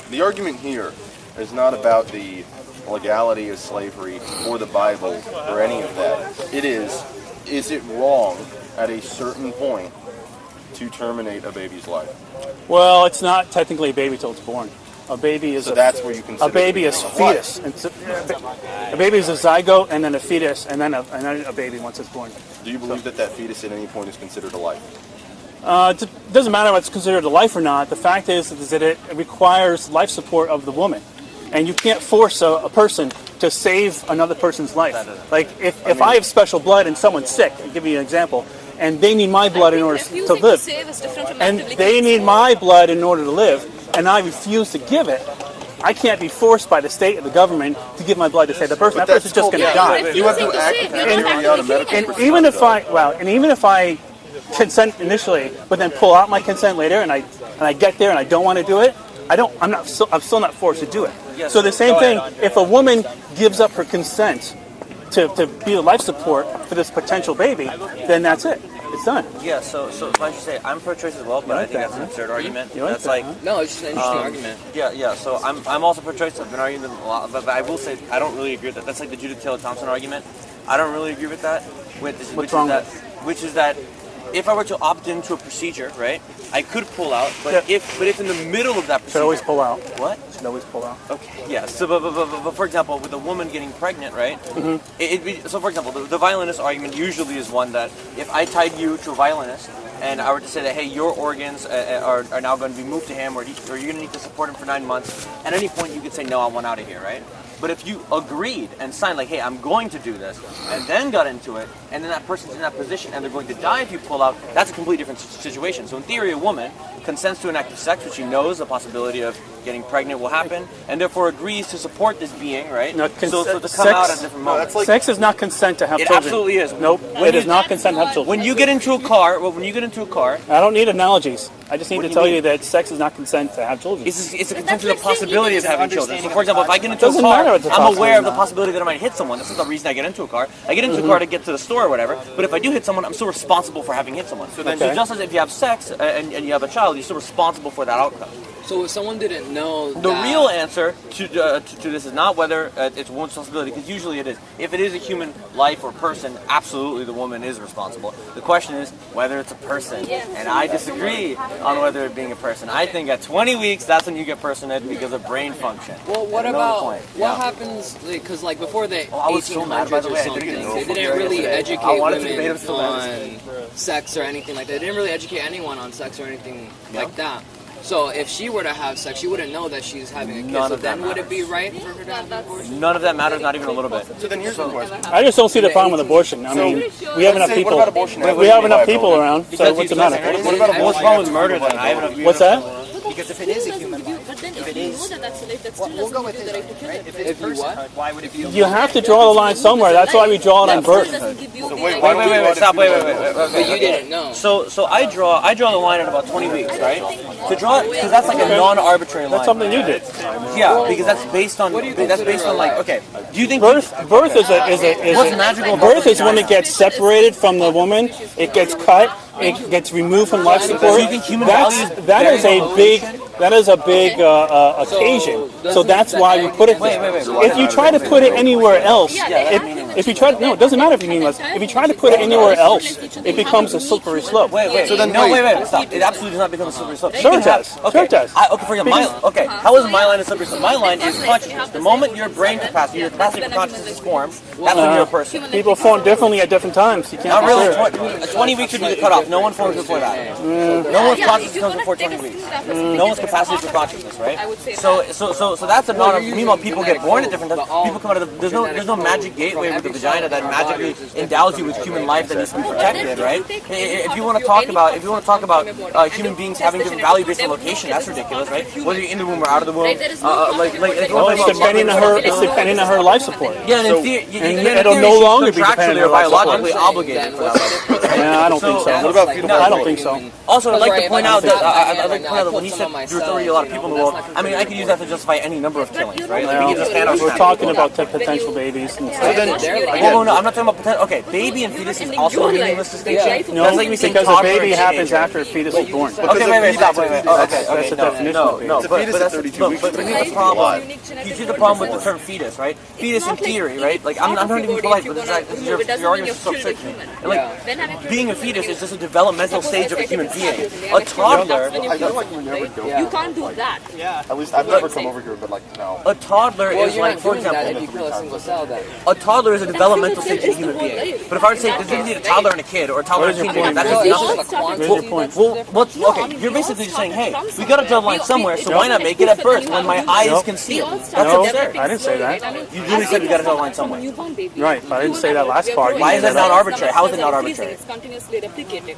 [SPEAKER 4] The argument here is not about the legality of slavery or the Bible or any of that. It is it wrong at a certain point to terminate a baby's life?
[SPEAKER 2] Well, it's not technically a baby till it's born. A baby is
[SPEAKER 4] So that's where you consider
[SPEAKER 2] a baby
[SPEAKER 4] it
[SPEAKER 2] is
[SPEAKER 4] to be a life.
[SPEAKER 2] fetus. And so, a baby is a zygote and then a fetus and then a baby once it's born.
[SPEAKER 4] Do you believe that fetus at any point is considered a life?
[SPEAKER 2] It doesn't matter whether it's considered a life or not. The fact is that it requires life support of the woman. And you can't force a person to save another person's life. Like if I have special blood and someone's sick, I'll give you an example, and they need my blood in order to live,
[SPEAKER 6] save is different from
[SPEAKER 2] and
[SPEAKER 6] actively
[SPEAKER 2] they need
[SPEAKER 6] consent.
[SPEAKER 2] my blood in order to live, and I refuse to give it, I can't be forced by the state or the government to give my blood to save the person. That person's just going to die.
[SPEAKER 6] You're
[SPEAKER 4] You have to
[SPEAKER 6] refusing
[SPEAKER 4] act
[SPEAKER 6] save, you're
[SPEAKER 4] and
[SPEAKER 6] not
[SPEAKER 4] carry out a
[SPEAKER 6] actively
[SPEAKER 4] medical
[SPEAKER 6] killing
[SPEAKER 4] procedure.
[SPEAKER 2] Even if I consent initially, but then pull out my consent later, and I get there and I don't want to do it, I'm still not forced to do it.
[SPEAKER 1] Yes,
[SPEAKER 2] So the same
[SPEAKER 1] go
[SPEAKER 2] thing,
[SPEAKER 1] ahead, Andre.
[SPEAKER 2] if a woman gives up her consent to be the life support for this potential baby, then that's it. It's done.
[SPEAKER 8] Yeah, so if I should say, I'm pro-choice as well, but I
[SPEAKER 2] like
[SPEAKER 8] think
[SPEAKER 2] that,
[SPEAKER 8] that's an
[SPEAKER 2] huh?
[SPEAKER 8] absurd argument.
[SPEAKER 2] You like
[SPEAKER 8] That's
[SPEAKER 2] that,
[SPEAKER 8] like,
[SPEAKER 2] huh?
[SPEAKER 5] No, it's just an interesting argument.
[SPEAKER 8] yeah. So I'm also pro-choice. I've been arguing with a lot, but I will say I don't really agree with that. That's like the Judith Taylor Thompson argument. I don't really agree with that.
[SPEAKER 2] What's wrong with
[SPEAKER 8] Which is that if I were to opt into a procedure, right, I could pull out, but
[SPEAKER 2] Yeah.
[SPEAKER 8] if in the middle of that procedure,
[SPEAKER 2] Should always pull out.
[SPEAKER 8] what?
[SPEAKER 2] Should always pull out.
[SPEAKER 8] Okay, yeah. So, but for example, with a woman getting pregnant, right? So, for example, the violinist argument usually is one that if I tied you to a violinist and I were to say that, hey, your organs are now going to be moved to him, or you're going to need to support him for 9 months, at any point you could say, no, I want out of here, right? But if you agreed and signed, like, hey, I'm going to do this, and then got into it, and then that person's in that position and they're going to die if you pull out, that's a completely different situation. So in theory, a woman consents to an act of sex, which she knows the possibility of getting pregnant will happen, and therefore agrees to support this being, right?
[SPEAKER 2] No,
[SPEAKER 8] so to come
[SPEAKER 2] sex-
[SPEAKER 8] out at different moments.
[SPEAKER 2] Sex is not consent to have
[SPEAKER 8] It
[SPEAKER 2] children.
[SPEAKER 8] absolutely is.
[SPEAKER 2] Nope, it is not consent to have children.
[SPEAKER 8] When you get into a car,
[SPEAKER 2] I don't need analogies. I just need
[SPEAKER 8] What
[SPEAKER 2] to
[SPEAKER 8] do you
[SPEAKER 2] tell
[SPEAKER 8] mean?
[SPEAKER 2] you that sex is not consent to have children.
[SPEAKER 8] it's a consent
[SPEAKER 6] that's
[SPEAKER 8] to the
[SPEAKER 6] like saying
[SPEAKER 8] possibility of
[SPEAKER 6] even
[SPEAKER 8] having children. So, for example, if I get into a
[SPEAKER 2] Doesn't
[SPEAKER 8] car,
[SPEAKER 2] matter what the
[SPEAKER 8] I'm
[SPEAKER 2] possibility
[SPEAKER 8] aware of the
[SPEAKER 2] is.
[SPEAKER 8] possibility that I might hit someone. That's not the reason I get into a car. I get into a car to get to the store or whatever. But if I do hit someone, I'm still responsible for having hit someone. So
[SPEAKER 2] Okay.
[SPEAKER 8] just as if you have sex and you have a child, you're still responsible for that outcome.
[SPEAKER 5] So if someone didn't know
[SPEAKER 8] The
[SPEAKER 5] that,
[SPEAKER 8] real answer to this is not whether it's a woman's responsibility, because usually it is. If it is a human life or person, absolutely the woman is responsible. The question is whether it's a person. And I disagree on whether it being a person. I think at 20 weeks, that's when you get personhood because of brain function.
[SPEAKER 5] Well, what
[SPEAKER 8] Another
[SPEAKER 5] about
[SPEAKER 8] point.
[SPEAKER 5] what
[SPEAKER 8] Yeah.
[SPEAKER 5] happens? Because like before the
[SPEAKER 8] I was so mad, by
[SPEAKER 5] 1800s
[SPEAKER 8] the
[SPEAKER 5] or
[SPEAKER 8] way. I
[SPEAKER 5] something,
[SPEAKER 8] didn't get
[SPEAKER 5] they
[SPEAKER 8] no
[SPEAKER 5] didn't really
[SPEAKER 8] yesterday. I
[SPEAKER 5] educate
[SPEAKER 8] wanted to debate
[SPEAKER 5] women
[SPEAKER 8] it so bad.
[SPEAKER 5] on sex or anything like that. They didn't really educate anyone on sex or anything like that. So if she were to have sex, she wouldn't know that she's having a kid.
[SPEAKER 8] None
[SPEAKER 5] So
[SPEAKER 8] of that
[SPEAKER 5] then would it be right for her to have an abortion?
[SPEAKER 8] None of that matters, not even a little bit.
[SPEAKER 4] So then here's the question.
[SPEAKER 2] I just don't see the problem with abortion. I mean, we have enough
[SPEAKER 4] say, what
[SPEAKER 2] people.
[SPEAKER 4] about abortion?
[SPEAKER 2] We have enough people around. So what's the matter?
[SPEAKER 8] What about what's wrong with murder then? I have enough.
[SPEAKER 2] What's that?
[SPEAKER 1] Because if it is a human life,
[SPEAKER 6] then
[SPEAKER 1] if
[SPEAKER 6] if
[SPEAKER 1] it
[SPEAKER 6] you
[SPEAKER 1] is,
[SPEAKER 6] know that that's a life, that still
[SPEAKER 1] we'll go
[SPEAKER 6] doesn't
[SPEAKER 1] with
[SPEAKER 6] give you
[SPEAKER 1] his
[SPEAKER 6] the right to kill
[SPEAKER 1] right?
[SPEAKER 6] it.
[SPEAKER 1] If it's
[SPEAKER 5] If you what?
[SPEAKER 1] personhood, why would it be?
[SPEAKER 2] You have to draw the line somewhere. That's why we draw it on
[SPEAKER 6] That still
[SPEAKER 2] birth.
[SPEAKER 6] doesn't give you the
[SPEAKER 4] wait,
[SPEAKER 6] right
[SPEAKER 4] why
[SPEAKER 6] to
[SPEAKER 4] don't we
[SPEAKER 8] Wait, stop, wait.
[SPEAKER 5] But you didn't know.
[SPEAKER 8] So I draw the line at about 20 weeks, right? To draw it, because that's like a non-arbitrary line.
[SPEAKER 2] That's something you did.
[SPEAKER 8] Yeah, because that's based on like, okay, do you think
[SPEAKER 2] Birth is
[SPEAKER 8] What's magical about
[SPEAKER 2] birth is when it gets separated from the woman. It gets cut. It gets removed from life support.
[SPEAKER 8] So you think human value is
[SPEAKER 2] That is a big occasion. So that's why we put it there.
[SPEAKER 8] Wait.
[SPEAKER 2] If you try to put it anywhere else, if you try, no, it doesn't matter if you mean less. If you try to put it anywhere else, it becomes a slippery slope.
[SPEAKER 8] Wait.
[SPEAKER 4] So then
[SPEAKER 8] wait, stop. It absolutely does not become a slippery slope.
[SPEAKER 2] Sure it does.
[SPEAKER 8] Okay.
[SPEAKER 2] Sure it does.
[SPEAKER 8] Okay, for example, how is my line a slippery slope? My line is consciousness. The moment your brain capacity, your capacity for consciousness is formed, that's when you're a person.
[SPEAKER 2] People form differently at different times. You can't.
[SPEAKER 8] Not really.
[SPEAKER 2] compare.
[SPEAKER 8] 20 weeks should be the cutoff. No one forms before that. No one's consciousness comes before 20 weeks. No one's capacity for consciousness, right? So that's a meanwhile, people get born at different times. People come out of there's no magic gateway with the vagina that magically endows you with human life that needs to be protected, right? If you want to talk about human beings having different value based on location, that's ridiculous, right? Whether you're in the womb or out of the womb,
[SPEAKER 2] Well, it's depending on her life support.
[SPEAKER 8] Yeah, and in theory,
[SPEAKER 2] it'll no longer be dependent
[SPEAKER 8] contractually or
[SPEAKER 2] on life support.
[SPEAKER 8] biologically obligated for that.
[SPEAKER 2] Yeah, I don't think so.
[SPEAKER 4] What about fetal
[SPEAKER 2] I don't think so.
[SPEAKER 8] Also, I'd like to point out that
[SPEAKER 5] I'd
[SPEAKER 8] I'd like to point out that when he said there were already a lot of people in the world, I mean, I could use that to justify any number of killings, right? Like, we can just stand on
[SPEAKER 2] We're talking about potential babies and stuff.
[SPEAKER 8] Well, no, I'm not talking about potential. Okay, baby and fetus is also a meaningless distinction.
[SPEAKER 2] No,
[SPEAKER 8] That's like me saying
[SPEAKER 2] because a
[SPEAKER 8] toddler
[SPEAKER 2] baby
[SPEAKER 8] and
[SPEAKER 2] happens
[SPEAKER 8] teenager.
[SPEAKER 2] after a fetus is born.
[SPEAKER 8] Okay, wait, stop, wait. Oh, okay,
[SPEAKER 2] That's the definition of baby.
[SPEAKER 8] no,
[SPEAKER 4] It's a fetus at 32 weeks.
[SPEAKER 8] but here's the problem. Here's the problem with the term fetus, right? Fetus in theory, right? Like, I'm not even polite, but your argument is so sick. And like, being a fetus is just a developmental stage of a human being. A toddler,
[SPEAKER 4] I feel like we never go.
[SPEAKER 6] You can't do that.
[SPEAKER 4] At least I've never come over here, but like no.
[SPEAKER 8] a toddler
[SPEAKER 5] Well,
[SPEAKER 8] is
[SPEAKER 5] you're
[SPEAKER 8] like,
[SPEAKER 5] not
[SPEAKER 8] for
[SPEAKER 5] doing that
[SPEAKER 8] example,
[SPEAKER 5] if you kill a single cell then.
[SPEAKER 8] a toddler is a developmental stage of a human being. But if I were to say, there's going to be a toddler and a kid, or a toddler and a teenager, that
[SPEAKER 5] No,
[SPEAKER 8] means
[SPEAKER 5] it's
[SPEAKER 8] nothing.
[SPEAKER 5] just a quantity.
[SPEAKER 2] Where's your point?
[SPEAKER 8] Well, okay, you're basically just saying, hey, we got to draw a line somewhere, so why not make it at birth when my eye is concealed? That's
[SPEAKER 2] No,
[SPEAKER 8] absurd.
[SPEAKER 2] I didn't say that.
[SPEAKER 8] You literally said we got to draw a line somewhere.
[SPEAKER 2] Right, but I didn't say that last part.
[SPEAKER 8] Why is that not arbitrary? How is it not arbitrary?
[SPEAKER 6] It's continuously replicated.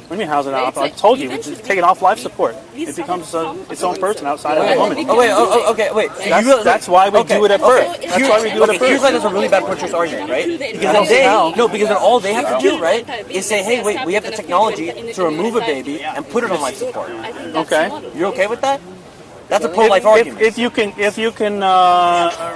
[SPEAKER 2] What do you mean, how's it not? I told you, it's taken off life support. It becomes its own person outside of the woman.
[SPEAKER 8] Wait. So
[SPEAKER 2] That's why we do it at birth. That's why we do it at
[SPEAKER 8] Here's
[SPEAKER 2] birth.
[SPEAKER 8] why there's a really bad pro-choice argument, right? Because
[SPEAKER 2] I don't see how.
[SPEAKER 8] because then all they have to do, right, is say, hey, wait, we have the technology to remove a baby and put it on life support.
[SPEAKER 2] Okay.
[SPEAKER 8] You're okay with that? That's a pro-life argument.
[SPEAKER 2] If you can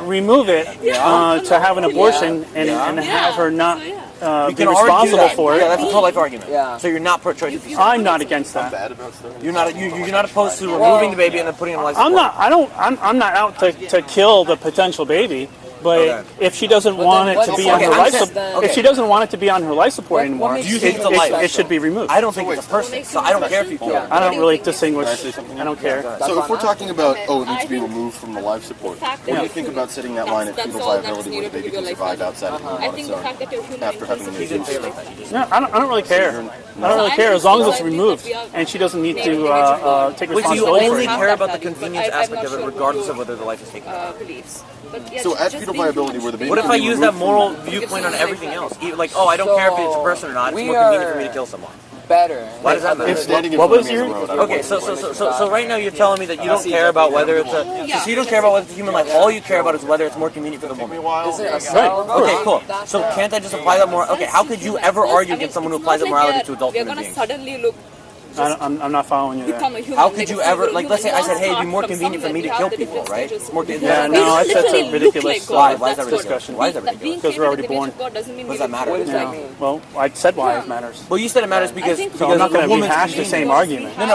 [SPEAKER 2] remove it to have an abortion and have her not be responsible for
[SPEAKER 8] Yeah,
[SPEAKER 2] it,
[SPEAKER 8] that's a pro-life argument.
[SPEAKER 5] Yeah.
[SPEAKER 8] So you're not pro-choice.
[SPEAKER 2] I'm not against that.
[SPEAKER 4] Bad about stuff.
[SPEAKER 8] You're not opposed to removing the baby and then putting it on life support.
[SPEAKER 2] I'm not out to kill the potential baby. But
[SPEAKER 8] Okay.
[SPEAKER 2] if she doesn't want it to be on her
[SPEAKER 8] I'm
[SPEAKER 2] life
[SPEAKER 8] saying-
[SPEAKER 2] support, if she doesn't want it to be on her life support anymore,
[SPEAKER 5] makes
[SPEAKER 8] Do you think it's a life?
[SPEAKER 2] it should be removed.
[SPEAKER 8] I don't think it's a person, so I don't care if you kill it.
[SPEAKER 2] I don't really distinguish. I don't care.
[SPEAKER 4] So if we're talking about, it needs to be removed from the life support, what do you think about setting that line at fetal viability where the baby can survive outside of the womb
[SPEAKER 6] I
[SPEAKER 4] on
[SPEAKER 6] think
[SPEAKER 4] its
[SPEAKER 6] the
[SPEAKER 4] own
[SPEAKER 6] fact that you're human
[SPEAKER 4] after having an
[SPEAKER 8] He didn't say
[SPEAKER 4] infant?
[SPEAKER 8] like that.
[SPEAKER 2] No, I don't really care. I don't really care as long as it's removed and she doesn't need to take
[SPEAKER 8] Wait, so you
[SPEAKER 2] responsibility for
[SPEAKER 8] only
[SPEAKER 2] it.
[SPEAKER 8] care about the convenience aspect of it regardless of whether the life is taken out?
[SPEAKER 6] beliefs. But yeah,
[SPEAKER 4] So at
[SPEAKER 6] just
[SPEAKER 4] fetal
[SPEAKER 6] being
[SPEAKER 4] viability where the baby
[SPEAKER 8] What if
[SPEAKER 4] can
[SPEAKER 8] I
[SPEAKER 4] be
[SPEAKER 8] use
[SPEAKER 4] removed
[SPEAKER 8] that
[SPEAKER 4] from
[SPEAKER 8] moral viewpoint on everything else? Like, I don't care if it's a person or not, it's
[SPEAKER 5] We
[SPEAKER 8] more convenient for me
[SPEAKER 5] are-
[SPEAKER 8] to kill someone.
[SPEAKER 5] Better.
[SPEAKER 8] Why does that matter?
[SPEAKER 4] If standing in
[SPEAKER 2] What
[SPEAKER 4] front
[SPEAKER 2] was
[SPEAKER 4] of me on
[SPEAKER 2] your-
[SPEAKER 4] the road, I don't
[SPEAKER 8] Okay,
[SPEAKER 4] want
[SPEAKER 8] so right now you're telling me that you don't care about whether it's so you don't care about whether it's a human life. All you care about is whether it's more convenient for the woman.
[SPEAKER 5] Is it a cell?
[SPEAKER 8] Okay, cool. So can't I just apply that more? Okay, how could you ever argue against someone who applies that morality to adult
[SPEAKER 6] we're
[SPEAKER 8] human
[SPEAKER 6] gonna
[SPEAKER 8] beings?
[SPEAKER 6] suddenly look
[SPEAKER 2] I'm not following you there.
[SPEAKER 6] become a human.
[SPEAKER 8] How could you ever, like, let's say I said, hey, it'd be more convenient for me to kill people, right? More
[SPEAKER 2] Yeah, no, that's a ridiculous
[SPEAKER 8] Why is that ridiculous?
[SPEAKER 2] discussion.
[SPEAKER 8] Why is that ridiculous?
[SPEAKER 2] Because we're already born.
[SPEAKER 8] What does that matter?
[SPEAKER 5] What does that
[SPEAKER 2] Yeah.
[SPEAKER 5] mean?
[SPEAKER 2] Well, I said why it matters.
[SPEAKER 8] Well, you said it matters because
[SPEAKER 2] So I'm not going
[SPEAKER 8] a
[SPEAKER 2] to
[SPEAKER 8] woman's
[SPEAKER 2] rehash the
[SPEAKER 8] convenience.
[SPEAKER 2] same argument.
[SPEAKER 8] No.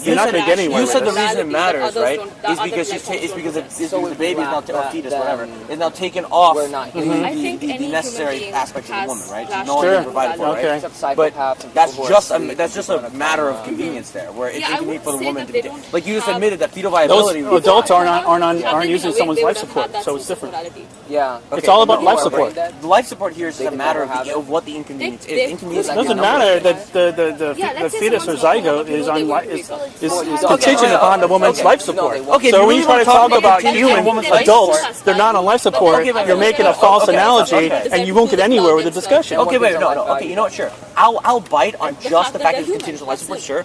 [SPEAKER 2] You're not going to get anywhere
[SPEAKER 8] You
[SPEAKER 2] with
[SPEAKER 8] said the
[SPEAKER 2] this.
[SPEAKER 8] reason it matters, right? Is
[SPEAKER 6] Other
[SPEAKER 8] because the baby is now, or fetus,
[SPEAKER 5] then
[SPEAKER 8] whatever, is now taken off
[SPEAKER 5] we're not
[SPEAKER 8] the,
[SPEAKER 5] human.
[SPEAKER 6] I think
[SPEAKER 8] the
[SPEAKER 6] any
[SPEAKER 8] necessary
[SPEAKER 6] human being
[SPEAKER 8] aspects of the
[SPEAKER 6] has
[SPEAKER 8] woman, right?
[SPEAKER 6] rational
[SPEAKER 8] No one
[SPEAKER 2] Sure.
[SPEAKER 8] can provide for,
[SPEAKER 2] Okay.
[SPEAKER 8] right?
[SPEAKER 5] Except
[SPEAKER 8] But
[SPEAKER 5] psychopaths and
[SPEAKER 8] that's
[SPEAKER 5] people who
[SPEAKER 8] just
[SPEAKER 5] are
[SPEAKER 8] that's just a matter of convenience there, where it's
[SPEAKER 6] Yeah, I
[SPEAKER 8] inconvenient for the
[SPEAKER 6] would say
[SPEAKER 8] woman
[SPEAKER 6] that
[SPEAKER 8] to
[SPEAKER 6] they
[SPEAKER 8] be
[SPEAKER 6] don't
[SPEAKER 8] like you just
[SPEAKER 6] have-
[SPEAKER 8] admitted that fetal
[SPEAKER 2] Those
[SPEAKER 8] viability. would be
[SPEAKER 2] adults
[SPEAKER 8] fine.
[SPEAKER 2] aren't using someone's life support, so it's different.
[SPEAKER 5] Yeah.
[SPEAKER 2] It's all about
[SPEAKER 8] Okay,
[SPEAKER 2] life
[SPEAKER 8] but
[SPEAKER 2] support.
[SPEAKER 8] The life support here is just a
[SPEAKER 5] can
[SPEAKER 8] matter
[SPEAKER 5] never have it.
[SPEAKER 8] of what the inconvenience
[SPEAKER 6] They-
[SPEAKER 8] is. Inconvenience
[SPEAKER 2] It
[SPEAKER 8] can be
[SPEAKER 2] doesn't
[SPEAKER 8] a number
[SPEAKER 2] matter
[SPEAKER 8] of
[SPEAKER 2] that the fetus or zygote is
[SPEAKER 8] Okay,
[SPEAKER 2] contingent upon the woman's life support.
[SPEAKER 8] Okay,
[SPEAKER 2] So
[SPEAKER 8] if
[SPEAKER 2] when
[SPEAKER 8] you
[SPEAKER 2] you try to
[SPEAKER 8] really
[SPEAKER 2] talk
[SPEAKER 8] wanna
[SPEAKER 2] about
[SPEAKER 8] talk about
[SPEAKER 2] human
[SPEAKER 8] woman's life
[SPEAKER 2] adults,
[SPEAKER 8] support-
[SPEAKER 2] they're not on life support.
[SPEAKER 8] Okay, wait,
[SPEAKER 2] You're making a false analogy,
[SPEAKER 8] okay.
[SPEAKER 2] and you won't get anywhere with the discussion.
[SPEAKER 8] Okay, wait, no. Okay, you know what? Sure, I'll bite on just the fact that it's contingent on life support. Sure,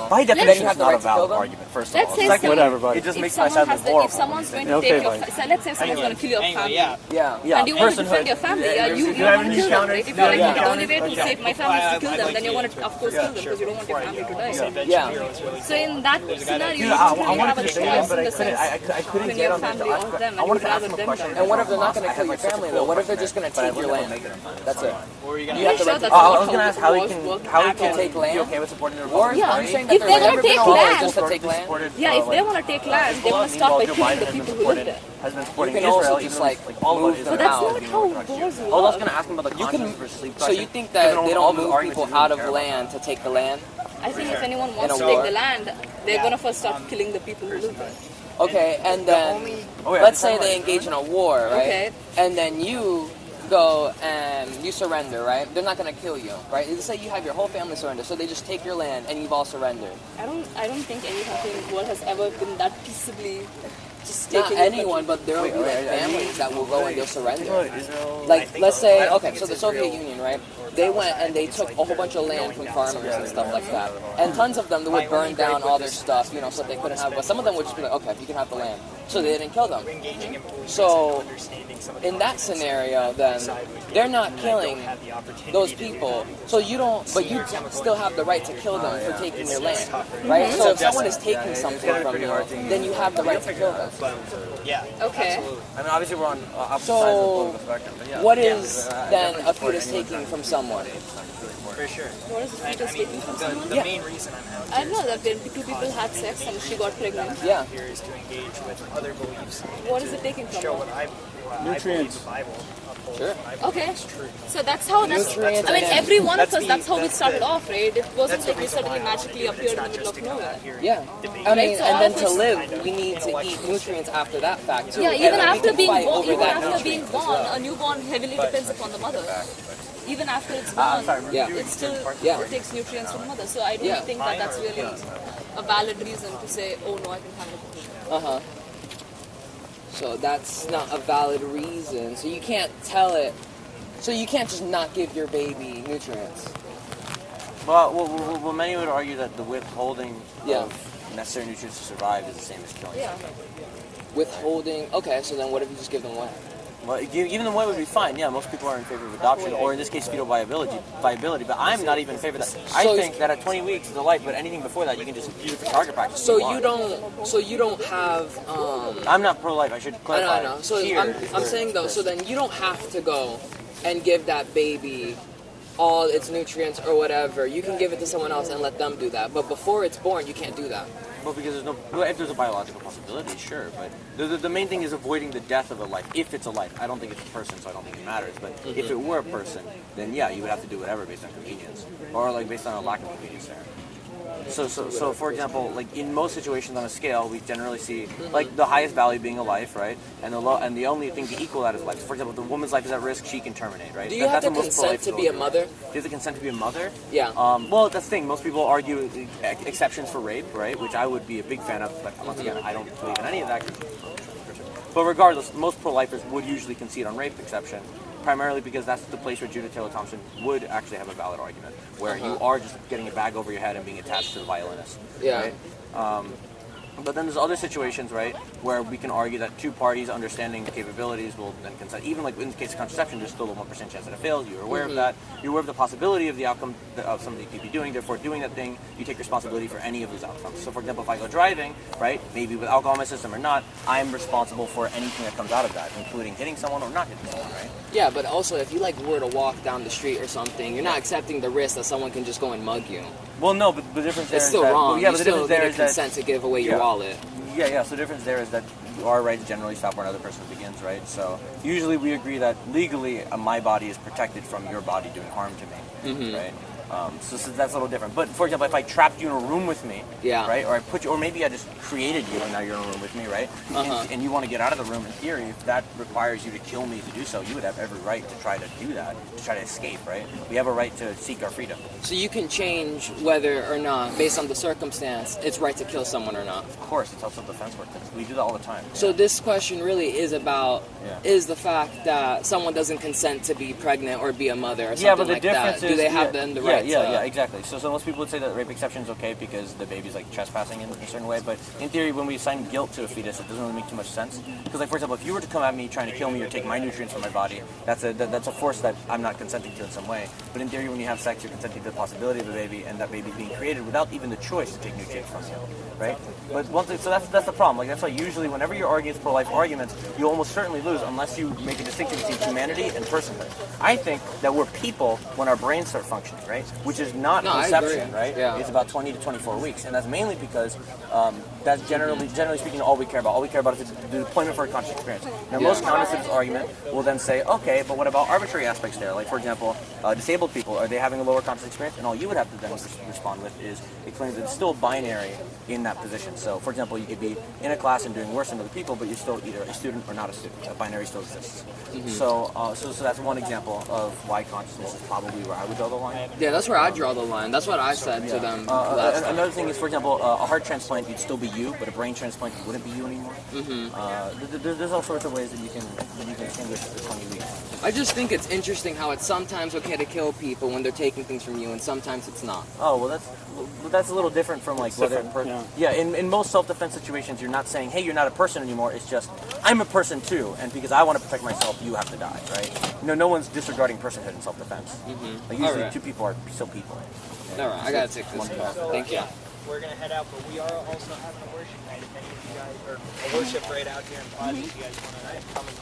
[SPEAKER 5] know.
[SPEAKER 8] By
[SPEAKER 6] Let's-
[SPEAKER 8] definition,
[SPEAKER 5] you have
[SPEAKER 8] it's
[SPEAKER 5] the
[SPEAKER 8] not
[SPEAKER 5] right
[SPEAKER 8] a
[SPEAKER 5] to kill
[SPEAKER 8] valid
[SPEAKER 5] them?
[SPEAKER 8] argument. First of
[SPEAKER 6] Let's
[SPEAKER 8] all,
[SPEAKER 6] say
[SPEAKER 8] second,
[SPEAKER 2] Whatever, buddy.
[SPEAKER 8] it just
[SPEAKER 6] if
[SPEAKER 8] makes my
[SPEAKER 6] someone
[SPEAKER 8] side
[SPEAKER 6] has
[SPEAKER 8] look
[SPEAKER 6] the, if
[SPEAKER 8] horrible.
[SPEAKER 6] someone's going to
[SPEAKER 2] Okay,
[SPEAKER 6] take your,
[SPEAKER 2] buddy.
[SPEAKER 6] so let's say someone's going to kill your
[SPEAKER 1] Anyway,
[SPEAKER 6] family,
[SPEAKER 1] yeah.
[SPEAKER 5] Yeah.
[SPEAKER 8] Yeah,
[SPEAKER 6] and you want to
[SPEAKER 8] personhood.
[SPEAKER 6] defend your family, yeah, you
[SPEAKER 8] Do you
[SPEAKER 6] want
[SPEAKER 8] have
[SPEAKER 6] to
[SPEAKER 8] any
[SPEAKER 6] kill them,
[SPEAKER 8] counters?
[SPEAKER 6] right? If you're like,
[SPEAKER 8] Yeah.
[SPEAKER 6] the only way to
[SPEAKER 1] Yeah.
[SPEAKER 6] save my family is to kill
[SPEAKER 1] I'd
[SPEAKER 6] them,
[SPEAKER 1] like
[SPEAKER 6] then you
[SPEAKER 1] to
[SPEAKER 6] want to, of course, kill them because you don't want your family to die.
[SPEAKER 5] Yeah.
[SPEAKER 6] So in that scenario,
[SPEAKER 8] Dude,
[SPEAKER 6] you
[SPEAKER 8] I
[SPEAKER 6] really
[SPEAKER 8] wanted
[SPEAKER 6] have a
[SPEAKER 8] to
[SPEAKER 6] choice
[SPEAKER 8] say it, but
[SPEAKER 6] in
[SPEAKER 8] I
[SPEAKER 6] the
[SPEAKER 8] couldn't.
[SPEAKER 6] sense
[SPEAKER 8] I couldn't
[SPEAKER 6] between
[SPEAKER 8] get
[SPEAKER 6] your
[SPEAKER 8] on
[SPEAKER 6] family
[SPEAKER 8] the.
[SPEAKER 6] or them,
[SPEAKER 8] I
[SPEAKER 6] and
[SPEAKER 8] wanted
[SPEAKER 6] you'd
[SPEAKER 8] to ask
[SPEAKER 6] rather
[SPEAKER 8] him a
[SPEAKER 6] them
[SPEAKER 8] question.
[SPEAKER 6] die.
[SPEAKER 5] And what if they're not
[SPEAKER 8] I
[SPEAKER 5] going to
[SPEAKER 8] had,
[SPEAKER 5] kill your
[SPEAKER 8] like, such a
[SPEAKER 5] family
[SPEAKER 8] cool
[SPEAKER 5] though? What if they're
[SPEAKER 8] question
[SPEAKER 5] just going to
[SPEAKER 8] but I
[SPEAKER 5] take your
[SPEAKER 8] wasn't able to
[SPEAKER 5] land?
[SPEAKER 8] make it on time.
[SPEAKER 5] That's it.
[SPEAKER 1] Or are you
[SPEAKER 6] I'm
[SPEAKER 1] gonna
[SPEAKER 6] not sure that's
[SPEAKER 8] I
[SPEAKER 6] not
[SPEAKER 8] was gonna ask how he
[SPEAKER 6] wars
[SPEAKER 8] can
[SPEAKER 6] work
[SPEAKER 8] how he
[SPEAKER 6] at
[SPEAKER 8] can
[SPEAKER 6] all.
[SPEAKER 5] take land?
[SPEAKER 8] be okay with supporting the
[SPEAKER 5] War?
[SPEAKER 8] Republican
[SPEAKER 5] I'm
[SPEAKER 8] Party.
[SPEAKER 5] saying
[SPEAKER 6] If
[SPEAKER 5] that
[SPEAKER 6] they're
[SPEAKER 5] they're
[SPEAKER 6] gonna take
[SPEAKER 5] all
[SPEAKER 6] land-
[SPEAKER 5] just to take land.
[SPEAKER 6] Yeah, if they want to take land, they want to start by killing the people who live there.
[SPEAKER 8] Has been supporting
[SPEAKER 5] You can also
[SPEAKER 8] Israel,
[SPEAKER 5] just,
[SPEAKER 8] even
[SPEAKER 5] like,
[SPEAKER 8] though, all of
[SPEAKER 5] move
[SPEAKER 8] it is
[SPEAKER 5] them
[SPEAKER 6] But that's
[SPEAKER 5] out.
[SPEAKER 6] not how wars
[SPEAKER 8] I was also
[SPEAKER 6] work.
[SPEAKER 8] gonna ask him about the
[SPEAKER 5] You can.
[SPEAKER 8] conscience versus sleep
[SPEAKER 5] So
[SPEAKER 8] question.
[SPEAKER 5] you think
[SPEAKER 8] Given
[SPEAKER 5] that
[SPEAKER 8] all
[SPEAKER 5] they
[SPEAKER 8] the
[SPEAKER 5] don't move
[SPEAKER 8] arguments
[SPEAKER 5] people
[SPEAKER 8] you really
[SPEAKER 5] out of
[SPEAKER 8] care about.
[SPEAKER 5] land to take the land?
[SPEAKER 6] I think if anyone wants
[SPEAKER 5] In
[SPEAKER 6] to
[SPEAKER 5] a
[SPEAKER 6] take
[SPEAKER 5] war.
[SPEAKER 6] the land, they're gonna first start killing the people who live there.
[SPEAKER 5] Okay, and then
[SPEAKER 8] Oh, yeah,
[SPEAKER 5] let's
[SPEAKER 8] they're
[SPEAKER 5] say
[SPEAKER 8] talking
[SPEAKER 5] they
[SPEAKER 8] about
[SPEAKER 5] engage in a war, right?
[SPEAKER 6] Okay.
[SPEAKER 5] And then you go and you surrender, right? They're not gonna kill you, right? Let's say you have your whole family surrender, so they just take your land and you've all surrendered.
[SPEAKER 6] I don't think anything in the world has ever been that peaceably just
[SPEAKER 5] Not
[SPEAKER 6] taking
[SPEAKER 5] anyone, but there will
[SPEAKER 8] Wait,
[SPEAKER 5] be like
[SPEAKER 8] are you-
[SPEAKER 5] families that will go and they'll surrender.
[SPEAKER 8] Israel.
[SPEAKER 5] Like, let's say,
[SPEAKER 1] I don't
[SPEAKER 5] okay,
[SPEAKER 1] think
[SPEAKER 5] so
[SPEAKER 1] it's
[SPEAKER 5] the Soviet
[SPEAKER 1] Israel
[SPEAKER 5] Union, right? they went and they took a whole bunch of land from farmers and stuff like that. And tons of them, they would burn down all their stuff, you know, so they couldn't have, but some of them would just be like, okay, you can have the land. So they didn't kill them. So in that scenario, then, they're not killing those people. So you don't, but you still have the right to kill them for taking your land, right? So if someone is taking something from you, then you have the right to kill them.
[SPEAKER 1] Yeah.
[SPEAKER 6] Okay.
[SPEAKER 8] I mean, obviously we're on opposite sides of the political spectrum, but yeah.
[SPEAKER 5] What is then a fetus taking from someone?
[SPEAKER 1] For sure.
[SPEAKER 6] What is the fetus taking from someone?
[SPEAKER 1] The main reason I'm having
[SPEAKER 6] I know that when two people had sex and she got pregnant.
[SPEAKER 5] Yeah.
[SPEAKER 1] here is to engage with other beliefs.
[SPEAKER 6] What is it taking from
[SPEAKER 1] Show
[SPEAKER 6] her?
[SPEAKER 1] what I believe the Bible upholds.
[SPEAKER 5] Sure.
[SPEAKER 1] I believe
[SPEAKER 6] Okay.
[SPEAKER 1] it's true.
[SPEAKER 6] So that's how
[SPEAKER 5] Nutrients
[SPEAKER 6] I mean,
[SPEAKER 5] and-
[SPEAKER 6] every one of us,
[SPEAKER 1] That's
[SPEAKER 6] that's how we
[SPEAKER 1] the-
[SPEAKER 6] started off, right? It wasn't
[SPEAKER 1] That's the
[SPEAKER 6] like we
[SPEAKER 1] reason
[SPEAKER 6] suddenly
[SPEAKER 1] why I
[SPEAKER 6] magically
[SPEAKER 1] believe it.
[SPEAKER 6] appeared
[SPEAKER 1] It's
[SPEAKER 6] in the
[SPEAKER 1] not
[SPEAKER 6] middle
[SPEAKER 1] just
[SPEAKER 6] of
[SPEAKER 1] to come
[SPEAKER 6] nowhere.
[SPEAKER 1] out here
[SPEAKER 5] Yeah.
[SPEAKER 1] and debate.
[SPEAKER 5] I mean,
[SPEAKER 6] So
[SPEAKER 5] and
[SPEAKER 6] all
[SPEAKER 5] then
[SPEAKER 6] of
[SPEAKER 5] to
[SPEAKER 6] us-
[SPEAKER 5] live, we need to eat nutrients after that fact too.
[SPEAKER 6] Yeah, even
[SPEAKER 5] And we
[SPEAKER 6] after
[SPEAKER 5] can
[SPEAKER 6] being
[SPEAKER 5] fight
[SPEAKER 6] born,
[SPEAKER 5] over
[SPEAKER 6] even
[SPEAKER 5] that
[SPEAKER 6] after
[SPEAKER 5] nutrient
[SPEAKER 6] being
[SPEAKER 5] as
[SPEAKER 6] born,
[SPEAKER 5] well.
[SPEAKER 6] a newborn heavily depends upon the mother. Even after it's born,
[SPEAKER 5] Yeah.
[SPEAKER 6] it still
[SPEAKER 5] Yeah.
[SPEAKER 6] takes nutrients from the mother. So I don't
[SPEAKER 5] Yeah.
[SPEAKER 6] think that that's really a valid reason to say, oh no, I can have it.
[SPEAKER 5] Uh-huh. So that's not a valid reason. So you can't tell it. So you can't just not give your baby nutrients.
[SPEAKER 8] Well, many would argue that the withholding
[SPEAKER 5] Yeah.
[SPEAKER 8] of necessary nutrients to survive is the same as killing.
[SPEAKER 6] Yeah.
[SPEAKER 5] Withholding. Okay, so then what if you just give them away?
[SPEAKER 8] Well, giving them away would be fine. Yeah, most people are in favor of adoption, or in this case, fetal viability. But I'm not even in favor of that. I
[SPEAKER 5] So-
[SPEAKER 8] think that at 20 weeks is a life, but anything before that, you can just use it for target practice.
[SPEAKER 5] So
[SPEAKER 8] if you want.
[SPEAKER 5] you don't have.
[SPEAKER 8] I'm not pro-life. I should clarify.
[SPEAKER 5] I know. So
[SPEAKER 8] Here
[SPEAKER 5] I'm
[SPEAKER 8] is
[SPEAKER 5] saying though.
[SPEAKER 8] this.
[SPEAKER 5] So then you don't have to go and give that baby all its nutrients or whatever. You can give it to someone else and let them do that. But before it's born, you can't do that.
[SPEAKER 8] Well, because there's no. Well, if there's a biological possibility, sure. But the main thing is avoiding the death of a life. If it's a life, I don't think it's a person, so I don't think it matters. But if it were a person, then yeah, you would have to do whatever based on convenience, or like based on a lack of convenience there. So for example, like in most situations on a scale, we generally see like the highest value being a life, right? And the only thing to equal that is life. For example, if the woman's life is at risk, she can terminate, right?
[SPEAKER 5] Do you have
[SPEAKER 8] That's
[SPEAKER 5] to
[SPEAKER 8] what most
[SPEAKER 5] consent
[SPEAKER 8] pro-life
[SPEAKER 5] to be a
[SPEAKER 8] people
[SPEAKER 5] mother?
[SPEAKER 8] do you have to consent to be a mother?
[SPEAKER 5] Yeah.
[SPEAKER 8] Well, that's the thing. Most people argue exceptions for rape, right? Which I would be a big fan of, but once again, I don't believe in any of that. But regardless, most pro-lifers would usually concede on rape exception, primarily because that's the place where Judith Taylor Thompson would actually have a valid argument, where you are just getting a bag over your head and being attached to the violinist.
[SPEAKER 5] Yeah.
[SPEAKER 8] Right? But then there's other situations, right, where we can argue that two parties understanding the capabilities will then consent. Even like in the case of contraception, there's still a 1% chance that it fails. You're aware of that. You're aware of the possibility of the outcome of something you could be doing. Therefore, doing that thing, you take responsibility for any of those outcomes. So, for example, if I go driving, right, maybe with alcohol in my system or not, I'm responsible for anything that comes out of that, including hitting someone or not hitting someone, right?
[SPEAKER 5] Yeah, but also if you like were to walk down the street or something, you're not accepting the risk that someone can just go and mug you.
[SPEAKER 8] Well, no, but the difference there
[SPEAKER 5] It's
[SPEAKER 8] is
[SPEAKER 5] still
[SPEAKER 8] that,
[SPEAKER 5] wrong.
[SPEAKER 8] Well, yeah,
[SPEAKER 5] you
[SPEAKER 8] but the
[SPEAKER 5] still
[SPEAKER 8] difference there
[SPEAKER 5] need
[SPEAKER 8] is that
[SPEAKER 5] consent to give away your
[SPEAKER 8] Yeah.
[SPEAKER 5] wallet.
[SPEAKER 8] Yeah, so the difference there is that our rights generally stop where another person begins, right? So usually we agree that legally my body is protected from your body doing harm to me, right? So that's a little different. But for example, if I trapped you in a room with me,
[SPEAKER 5] Yeah.
[SPEAKER 8] right, or I put you, or maybe I just created you and now you're in a room with me, right? And you want to get out of the room. In theory, if that requires you to kill me to do so, you would have every right to try to do that, to try to escape, right? We have a right to seek our freedom.
[SPEAKER 5] So you can change whether or not, based on the circumstance, it's right to kill someone or not.
[SPEAKER 8] Of course, it's also defense work. We do that all the time.
[SPEAKER 5] So this question really is about
[SPEAKER 8] Yeah.
[SPEAKER 5] is the fact that someone doesn't consent to be pregnant or be a mother or something
[SPEAKER 8] Yeah, but the
[SPEAKER 5] like
[SPEAKER 8] difference
[SPEAKER 5] that.
[SPEAKER 8] is
[SPEAKER 5] Do they have
[SPEAKER 8] yeah,
[SPEAKER 5] then the
[SPEAKER 8] yeah,
[SPEAKER 5] right
[SPEAKER 8] yeah,
[SPEAKER 5] to...
[SPEAKER 8] yeah, exactly. So most people would say that rape exception is okay because the baby's like trespassing in a certain way. But in theory, when we assign guilt to a fetus, it doesn't really make too much sense. Because, like for example, if you were to come at me trying to kill me or take my nutrients from my body, that's a force that I'm not consenting to in some way. But in theory, when you have sex, you're consenting to the possibility of a baby, and that baby being created without even the choice to take nutrients from you, right? But so that's the problem. Like that's why usually whenever you're arguing pro-life arguments, you almost certainly lose unless you make a distinction between humanity and personhood. I think that we're people when our brains start functioning, right? Which is not
[SPEAKER 5] No, I
[SPEAKER 8] conception,
[SPEAKER 5] agree.
[SPEAKER 8] right?
[SPEAKER 5] Yeah.
[SPEAKER 8] It's about 20 to 24 weeks, and that's mainly because that's generally speaking all we care about. All we care about is the deployment for a conscious experience. Now, most counters to this argument will then say, okay, but what about arbitrary aspects there? Like, for example, disabled people, are they having a lower conscious experience? And all you would have to then respond with is explain that it's still binary in that position. So, for example, you could be in a class and doing worse than other people, but you're still either a student or not a student. That binary still exists. So that's one example of why consciousness is probably where I would draw the line.
[SPEAKER 5] Yeah, That's where I draw the line. That's what I said to them last time.
[SPEAKER 8] Another thing is, for example, a heart transplant, you'd still be you, but a brain transplant, you wouldn't be you anymore. There's all sorts of ways that you can distinguish between you.
[SPEAKER 5] I just think it's interesting how it's sometimes okay to kill people when they're taking things from you, and sometimes it's not.
[SPEAKER 8] Oh, well, that's a little different from like whether. In most self-defense situations, you're not saying, "Hey, you're not a person anymore." It's just, "I'm a person too, and because I want to protect myself, you have to die." Right? No one's disregarding personhood in self-defense. Like usually, two people are still people.
[SPEAKER 5] All right, I gotta take this call. Thank you.
[SPEAKER 1] We're gonna head out, but we are also having a worship night. If any of you guys, or a worship right out here in Plaza, if you guys wanna come and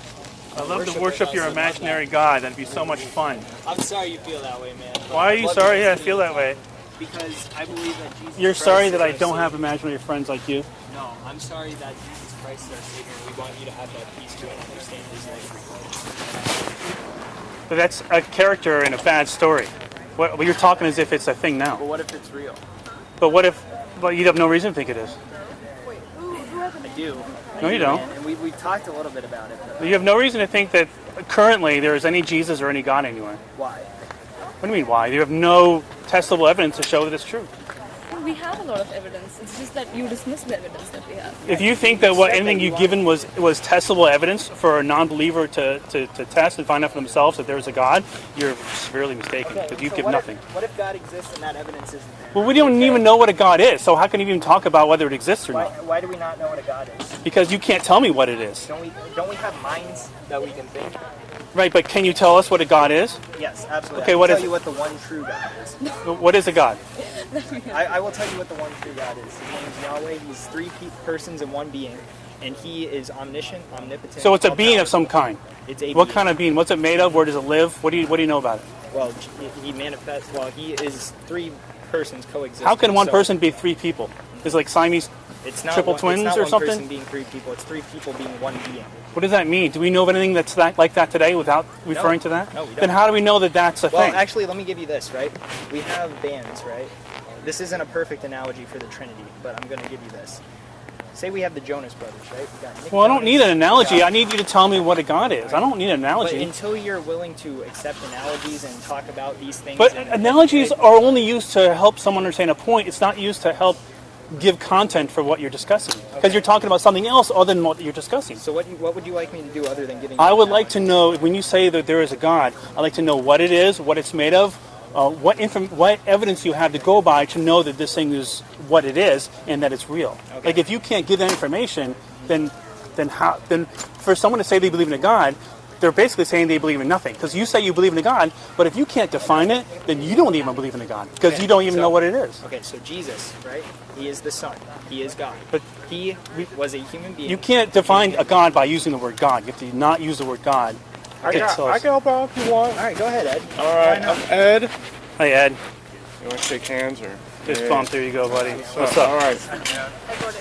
[SPEAKER 2] I love to worship your imaginary God. That'd be so much fun.
[SPEAKER 1] I'm sorry you feel that way, man.
[SPEAKER 2] Why are you sorry? Yeah, I feel that way.
[SPEAKER 1] Because I believe that Jesus
[SPEAKER 2] You're
[SPEAKER 1] Christ
[SPEAKER 2] sorry
[SPEAKER 1] is
[SPEAKER 2] that I
[SPEAKER 1] our
[SPEAKER 2] don't have
[SPEAKER 1] Savior.
[SPEAKER 2] imaginary friends like you?
[SPEAKER 1] No, I'm sorry that Jesus Christ is our Savior. We want you to have that peace too and understand His life.
[SPEAKER 2] But that's a character in a bad story. What you're talking as if it's a thing now.
[SPEAKER 1] But what if it's real?
[SPEAKER 2] But what if? Well, you have no reason to think it is.
[SPEAKER 1] I do.
[SPEAKER 2] No, you don't.
[SPEAKER 1] And we talked a little bit about it. But
[SPEAKER 2] You have no reason to think that currently there is any Jesus or any God anywhere.
[SPEAKER 1] why?
[SPEAKER 2] What do you mean why? You have no testable evidence to show that it's true.
[SPEAKER 6] We have a lot of evidence. It's just that you dismiss the evidence that we have.
[SPEAKER 2] If you think that anything you've given was testable evidence for a non-believer to test and find out for themselves that there's a God, you're severely mistaken because you give nothing.
[SPEAKER 1] What if God exists and that evidence isn't there?
[SPEAKER 2] Well, we don't even know what a God is, so how can you even talk about whether it exists or not?
[SPEAKER 1] Why do we not know what a God is?
[SPEAKER 2] Because you can't tell me what it is.
[SPEAKER 1] Don't we have minds that we can think?
[SPEAKER 2] Right, but can you tell us what a God is?
[SPEAKER 1] Yes, absolutely.
[SPEAKER 2] Okay,
[SPEAKER 1] I
[SPEAKER 2] what
[SPEAKER 1] will
[SPEAKER 2] is
[SPEAKER 1] tell you what the one true God is.
[SPEAKER 2] What is a God?
[SPEAKER 1] I will tell you what the one true God is. His name is Yahweh. He's three persons in one being, and He is omniscient, omnipotent.
[SPEAKER 2] So it's a being of
[SPEAKER 1] all-powerful.
[SPEAKER 2] some kind.
[SPEAKER 1] It's a
[SPEAKER 2] What
[SPEAKER 1] being.
[SPEAKER 2] kind of being? What's it made of? Where does it live? What do you know about it?
[SPEAKER 1] Well, He manifests. Well, He is three persons coexisting.
[SPEAKER 2] How can one
[SPEAKER 1] so
[SPEAKER 2] person be three people? Is it like Siamese
[SPEAKER 1] it's not
[SPEAKER 2] triple
[SPEAKER 1] one,
[SPEAKER 2] twins
[SPEAKER 1] it's not
[SPEAKER 2] or
[SPEAKER 1] one
[SPEAKER 2] something?
[SPEAKER 1] person being three people. It's three people being one being.
[SPEAKER 2] What does that mean? Do we know of anything that's like that today without referring to that?
[SPEAKER 1] No, we don't.
[SPEAKER 2] Then how do we know that that's a
[SPEAKER 1] Well,
[SPEAKER 2] thing?
[SPEAKER 1] actually, let me give you this, right? We have bands, right? This isn't a perfect analogy for the Trinity, but I'm going to give you this. Say we have the Jonas Brothers, right? We got Nick
[SPEAKER 2] Well, I don't
[SPEAKER 1] Jonas,
[SPEAKER 2] need an analogy.
[SPEAKER 1] we got-
[SPEAKER 2] I need you to tell me what a God is. I don't need an
[SPEAKER 1] But
[SPEAKER 2] analogy.
[SPEAKER 1] until you're willing to accept analogies and talk about these things...
[SPEAKER 2] But
[SPEAKER 1] and-
[SPEAKER 2] analogies are only used to help someone understand a point. It's not used to help give content for what you're discussing. Because you're talking about something else other than what you're discussing.
[SPEAKER 1] So what would you like me to do other than giving...
[SPEAKER 2] I
[SPEAKER 1] you
[SPEAKER 2] would
[SPEAKER 1] an
[SPEAKER 2] like to know, when you say that there is a God, I'd like to know what it is, what it's made of, what evidence you have to go by to know that this thing is what it is and that it's real.
[SPEAKER 1] Okay.
[SPEAKER 2] Like if you can't give that information, then for someone to say they believe in a God, they're basically saying they believe in nothing. Because you say you believe in a God, but if you can't define it, then you don't even believe in a God. Because
[SPEAKER 1] Okay,
[SPEAKER 2] you don't even
[SPEAKER 1] so-
[SPEAKER 2] know what it is.
[SPEAKER 1] Okay, so Jesus, right? He is the Son. He is God.
[SPEAKER 2] But
[SPEAKER 1] He was a human being.
[SPEAKER 2] you can't define a God by using the word God. You have to not use the word God.
[SPEAKER 9] I can help out if you want.
[SPEAKER 1] All right, go ahead, Ed.
[SPEAKER 9] All right, I'm Ed.
[SPEAKER 2] Hey, Ed.
[SPEAKER 9] You want to shake hands or?
[SPEAKER 2] Fist
[SPEAKER 9] Hey.
[SPEAKER 2] bump. There you go, buddy. What's
[SPEAKER 9] All
[SPEAKER 2] up?
[SPEAKER 9] right.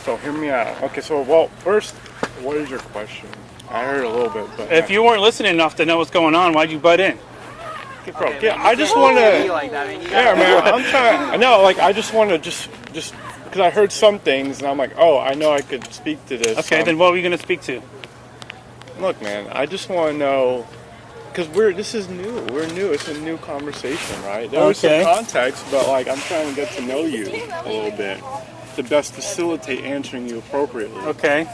[SPEAKER 9] So hear me out. Okay, so first, what is your question? I heard a little bit, but
[SPEAKER 2] If you weren't listening enough to know what's going on, why'd you butt in?
[SPEAKER 9] bro, I just want to.
[SPEAKER 1] Like that. I mean,
[SPEAKER 9] Yeah, man. I'm trying. I know. Like, I just want to just because I heard some things, and I'm like, oh, I know I could speak to this.
[SPEAKER 2] Okay, then what were you going to speak to?
[SPEAKER 9] Look, man. I just want to know. Because this is new. We're new. It's a new conversation, right? There was some
[SPEAKER 2] Okay.
[SPEAKER 9] context, but like I'm trying to get to know you a little bit to best facilitate answering you appropriately.
[SPEAKER 2] Okay.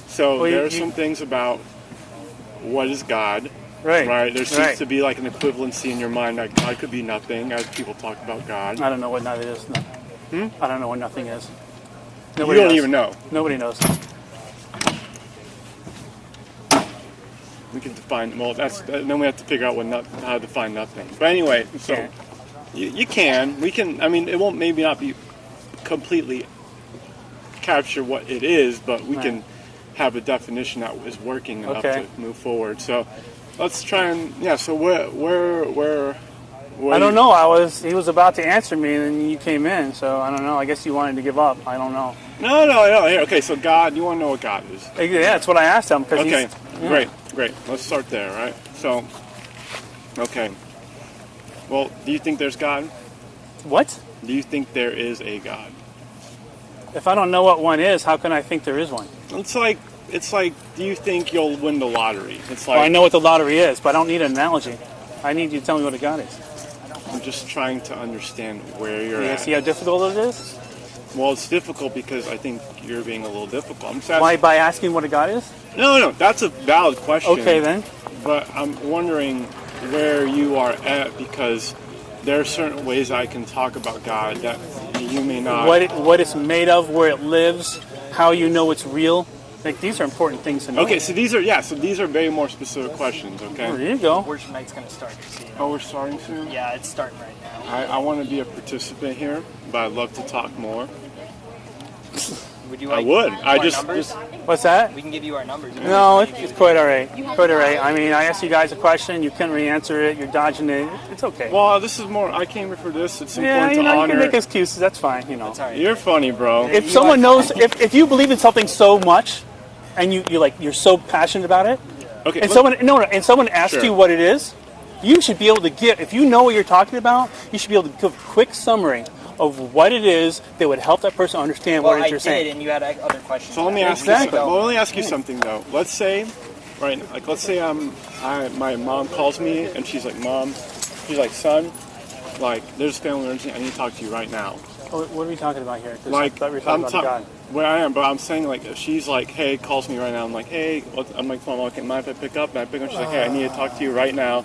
[SPEAKER 9] So
[SPEAKER 2] Well,
[SPEAKER 9] there are
[SPEAKER 2] you-
[SPEAKER 9] some things about what is God,
[SPEAKER 2] Right.
[SPEAKER 9] right? There seems
[SPEAKER 2] Right.
[SPEAKER 9] to be like an equivalency in your mind that God could be nothing as people talk about God.
[SPEAKER 2] I don't know what nothing is. No. I don't know what nothing is.
[SPEAKER 9] You don't even know.
[SPEAKER 2] Nobody knows.
[SPEAKER 9] We can define. Well, then we have to figure out how to define nothing. But anyway, so
[SPEAKER 2] can't.
[SPEAKER 9] you can. We can. I mean, it won't maybe not be completely capture what it is, but we can have a definition that is working enough
[SPEAKER 2] Okay.
[SPEAKER 9] to move forward. So let's try and So where
[SPEAKER 2] I don't know. He was about to answer me, and then you came in. So I don't know. I guess you wanted to give up. I don't know.
[SPEAKER 9] No. Here, okay, so God, you want to know what God is?
[SPEAKER 2] Yeah, that's what I asked him.
[SPEAKER 9] Okay, great. Let's start there, right? So, okay. Well, do you think there's God?
[SPEAKER 2] What?
[SPEAKER 9] Do you think there is a God?
[SPEAKER 2] If I don't know what one is, how can I think there is one?
[SPEAKER 9] It's like, do you think you'll win the lottery? It's
[SPEAKER 2] Well, I
[SPEAKER 9] like,
[SPEAKER 2] know what the lottery is, but I don't need an analogy. I need you to tell me what a God is.
[SPEAKER 9] just trying to understand where you're
[SPEAKER 2] You
[SPEAKER 9] at.
[SPEAKER 2] see how difficult it is?
[SPEAKER 9] Well, it's difficult because I think you're being a little difficult. I'm just
[SPEAKER 2] Why,
[SPEAKER 9] asking,
[SPEAKER 2] by asking what a God is?
[SPEAKER 9] no, that's a valid question.
[SPEAKER 2] Okay, then.
[SPEAKER 9] But I'm wondering where you are at, because there are certain ways I can talk about God that you may not.
[SPEAKER 2] What it's made of, where it lives, how you know it's real. Like, these are important things to know.
[SPEAKER 9] Okay, so these are very more specific questions. Okay.
[SPEAKER 2] There you go.
[SPEAKER 1] Worship night's gonna start. So, you know.
[SPEAKER 9] Oh, we're starting soon.
[SPEAKER 1] Yeah, it's starting right now.
[SPEAKER 9] I want to be a participant here, but I'd love to talk more.
[SPEAKER 1] Would you
[SPEAKER 9] I
[SPEAKER 1] like
[SPEAKER 9] would.
[SPEAKER 1] our numbers?
[SPEAKER 2] What's that?
[SPEAKER 1] We can give you our numbers.
[SPEAKER 2] No, it's quite all right. Quite all right. I mean, I asked you guys a question. You couldn't really answer it. You're dodging it. It's okay.
[SPEAKER 9] Well, this is more. I came here for this. It's
[SPEAKER 2] Yeah,
[SPEAKER 9] important
[SPEAKER 2] you
[SPEAKER 9] to
[SPEAKER 2] know, you
[SPEAKER 9] honor.
[SPEAKER 2] can make excuses. That's fine. You know.
[SPEAKER 1] That's all right.
[SPEAKER 9] You're funny, bro.
[SPEAKER 2] If someone knows, if you believe in something so much, and you're so passionate about it,
[SPEAKER 9] Okay.
[SPEAKER 2] and
[SPEAKER 9] let-
[SPEAKER 2] someone asks
[SPEAKER 9] Sure.
[SPEAKER 2] you what it is, you should be able to give. If you know what you're talking about, you should be able to give a quick summary of what it is that would help that person understand
[SPEAKER 1] Well,
[SPEAKER 2] what it
[SPEAKER 1] I
[SPEAKER 2] is you're
[SPEAKER 1] did,
[SPEAKER 2] saying.
[SPEAKER 1] and you had other questions.
[SPEAKER 9] So let me ask
[SPEAKER 2] Exactly.
[SPEAKER 9] you. Well, let me ask you something though. Let's say, right? Like, let's say my mom calls me and she's like, "Mom," she's like, "Son, like, there's a family emergency. I need to talk to you right now."
[SPEAKER 2] What are we talking about here? 'Cause
[SPEAKER 9] Like,
[SPEAKER 2] I thought we were talking about God.
[SPEAKER 9] Where I am, but I'm saying, like, if she's like, "Hey," calls me right now. I'm like, "Hey," I'm like, "Mom, okay, mind if I pick up?" And I pick up. She's like, "Hey, I need to talk to you right now."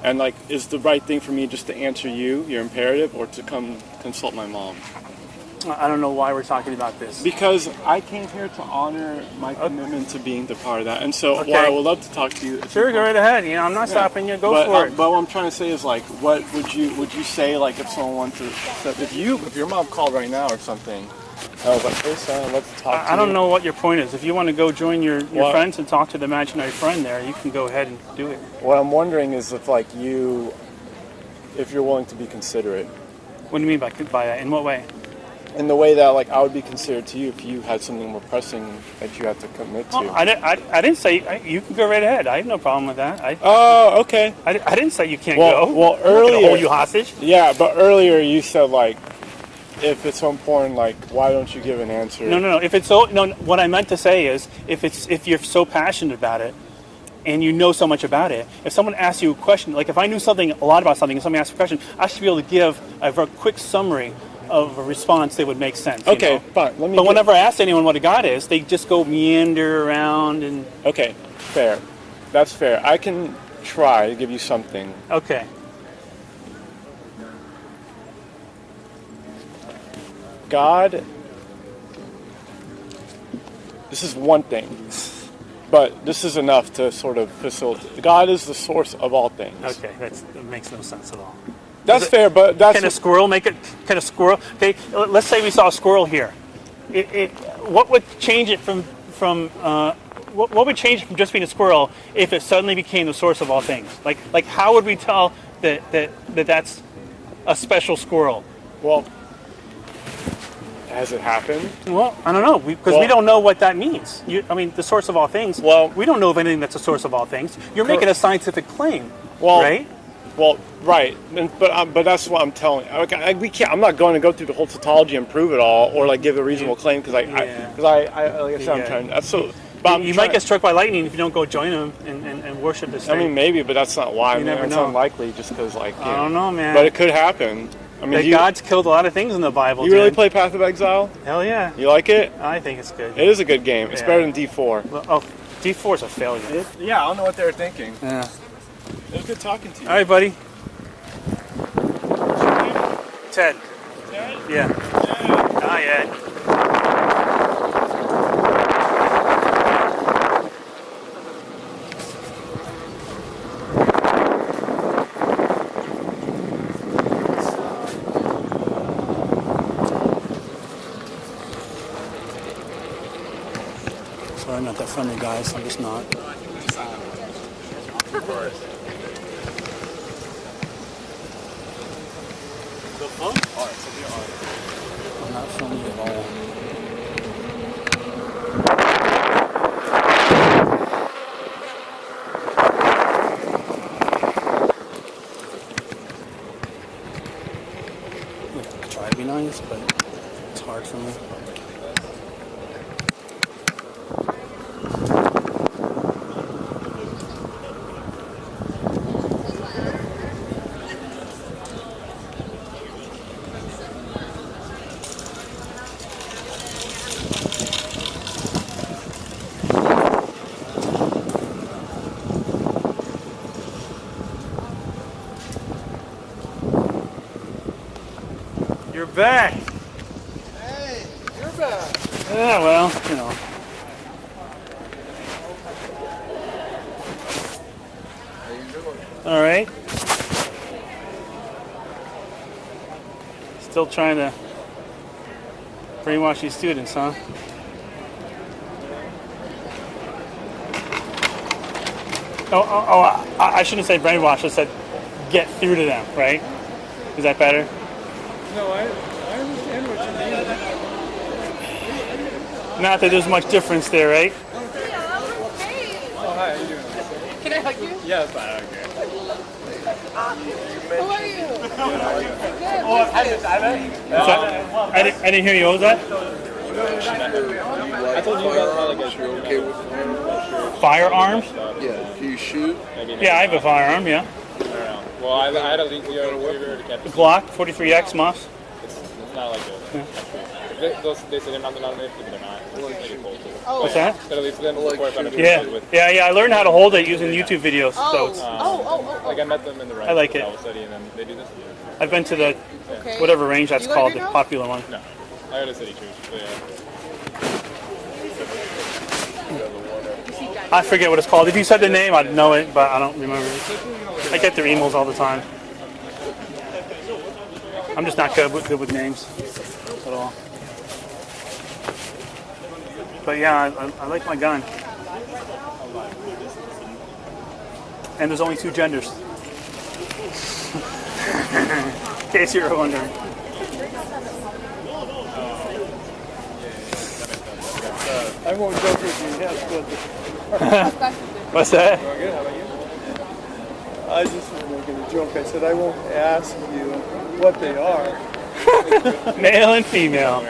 [SPEAKER 9] And like, is the right thing for me just to answer you, your imperative, or to come consult my mom?
[SPEAKER 2] I don't know why we're talking about this.
[SPEAKER 9] Because I came here to honor my commitment to being the part of that, and so
[SPEAKER 2] Okay.
[SPEAKER 9] while I would love to talk to you,
[SPEAKER 2] Sure, go right ahead. You know, I'm not stopping you. Go
[SPEAKER 9] but,
[SPEAKER 2] for it.
[SPEAKER 9] But what I'm trying to say is, like, what would you say, like, if someone wanted to, if your mom called right now or something, I was like, "Hey, son, I'd love to talk to you."
[SPEAKER 2] I don't know what your point is. If you want to go join your
[SPEAKER 9] What?
[SPEAKER 2] friends and talk to the imaginary friend there, you can go ahead and do it.
[SPEAKER 9] What I'm wondering is if, like, if you're willing to be considerate.
[SPEAKER 2] What do you mean by that? In what way?
[SPEAKER 9] In the way that, like, I would be considerate to you if you had something more pressing that you had to commit to.
[SPEAKER 2] Well, I didn't say you can go right ahead. I have no problem with that.
[SPEAKER 9] Oh, okay.
[SPEAKER 2] I didn't say you can't
[SPEAKER 9] Well,
[SPEAKER 2] go.
[SPEAKER 9] well,
[SPEAKER 2] I'm not gonna
[SPEAKER 9] earlier-
[SPEAKER 2] hold you hostage.
[SPEAKER 9] Yeah, but earlier you said, like, if it's so important, like, why don't you give an answer?
[SPEAKER 2] No. If it's so, no. What I meant to say is, if you're so passionate about it, and you know so much about it, if someone asks you a question, like if I knew a lot about something, and somebody asks a question, I should be able to give a very quick summary of a response that would make sense. you
[SPEAKER 9] Okay,
[SPEAKER 2] know?
[SPEAKER 9] fine.
[SPEAKER 2] But whenever I ask anyone what a God is, they just go meander around and.
[SPEAKER 9] Okay, fair. That's fair. I can try to give you something.
[SPEAKER 2] Okay.
[SPEAKER 9] God, this is one thing, but this is enough to sort of facilitate. God is the source of all things.
[SPEAKER 2] Okay, that makes no sense at all.
[SPEAKER 9] That's fair, but that's...
[SPEAKER 2] Can a squirrel make it? Can a squirrel? Okay, let's say we saw a squirrel here. What would change it from what would change it from just being a squirrel if it suddenly became the source of all things? Like how would we tell that that's a special squirrel?
[SPEAKER 9] Well, has it happened?
[SPEAKER 2] Well, I don't know, because we don't know what that means. I mean, the source of all things.
[SPEAKER 9] Well,
[SPEAKER 2] we don't know of anything that's a source of all things. You're making a scientific claim,
[SPEAKER 9] well,
[SPEAKER 2] right?
[SPEAKER 9] Well, right, but that's what I'm telling. We can't. I'm not going to go through the whole tautology and prove it all, or like give a reasonable claim because like I said, I'm trying. That's so. But
[SPEAKER 2] you might get struck by lightning if you don't go join them and worship this thing.
[SPEAKER 9] I mean, maybe, but that's not why.
[SPEAKER 2] You never
[SPEAKER 9] it's
[SPEAKER 2] know.
[SPEAKER 9] unlikely, just because like.
[SPEAKER 2] I don't know, man.
[SPEAKER 9] But it could happen. I mean,
[SPEAKER 2] God's killed a lot of things in the Bible.
[SPEAKER 9] You really play Path of Exile?
[SPEAKER 2] Hell yeah.
[SPEAKER 9] You like it?
[SPEAKER 2] I think it's good.
[SPEAKER 9] It is a good game. It's better than D4.
[SPEAKER 2] Well, D4 is a failure.
[SPEAKER 9] Yeah, I don't know what they were thinking.
[SPEAKER 2] Yeah.
[SPEAKER 9] It was good talking to you.
[SPEAKER 2] All right, buddy. Ted.
[SPEAKER 9] Ted?
[SPEAKER 2] Yeah. Hi, Ed. Sorry, I'm not that friendly, guys. I'm just not. I'm not friendly at all. I try to be nice, but it's hard for me. back.
[SPEAKER 10] Hey, you're back.
[SPEAKER 2] Yeah, well, you know.
[SPEAKER 10] How you doing?
[SPEAKER 2] All right. Still trying to brainwash these students, huh? I shouldn't say brainwash. I said get through to them, right? Is that better?
[SPEAKER 9] No, I understand what you mean.
[SPEAKER 2] Not that there's much difference there, right?
[SPEAKER 9] Oh, hi, how you doing?
[SPEAKER 6] Can I hug you?
[SPEAKER 9] Yeah, it's fine, okay.
[SPEAKER 6] Who are you?
[SPEAKER 2] I didn't hear you. What was that?
[SPEAKER 9] I told you about like
[SPEAKER 10] You're okay with
[SPEAKER 2] Firearms?
[SPEAKER 10] Yeah. Can you shoot?
[SPEAKER 2] Yeah, I have a firearm. Yeah,
[SPEAKER 9] Well, I had a leak. We already kept it.
[SPEAKER 2] Glock 43X Moss.
[SPEAKER 9] It's not like a. They say they're not but they're not.
[SPEAKER 2] What's that?
[SPEAKER 9] But at least then before I found out
[SPEAKER 2] Yeah. I learned how to hold it using YouTube videos. So it's,
[SPEAKER 9] like I met them in the right.
[SPEAKER 2] I like it.
[SPEAKER 9] Bible study, and then they do this.
[SPEAKER 2] I've been to the
[SPEAKER 6] Okay.
[SPEAKER 2] whatever range that's
[SPEAKER 6] You wanna
[SPEAKER 2] called,
[SPEAKER 6] do
[SPEAKER 2] the
[SPEAKER 6] now?
[SPEAKER 2] popular one.
[SPEAKER 9] No, I got a city church. So yeah.
[SPEAKER 2] I forget what it's called. If you said the name, I'd know it, but I don't remember. I get their emails all the time. I'm just not good with names at all. But yeah, I like my gun. And there's only 2 genders. In case you were wondering.
[SPEAKER 9] I won't joke with you. Yes, good.
[SPEAKER 2] What's that?
[SPEAKER 9] Good. How about you? I just was making a joke. I said I won't ask you what they are.
[SPEAKER 2] Male and female.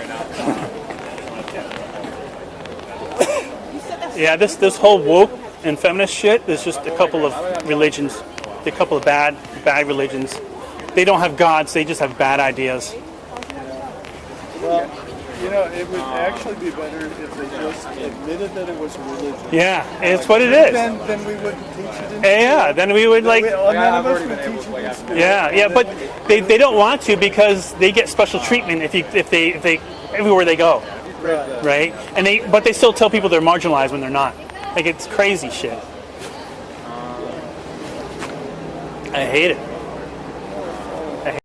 [SPEAKER 2] Yeah, this whole woke and feminist shit, there's just a couple of religions, a couple of bad religions. They don't have gods, they just have bad ideas.
[SPEAKER 9] Well, you know, it would actually be better if they just admitted that it was a religion.
[SPEAKER 2] Yeah, it's what it is.
[SPEAKER 9] Then we wouldn't teach it in
[SPEAKER 2] Yeah, then we would like...
[SPEAKER 9] none of us would teach it in school.
[SPEAKER 2] Yeah, but they don't want to because they get special treatment if they everywhere they go, right? And but they still tell people they're marginalized when they're not. Like, it's crazy shit. I hate it.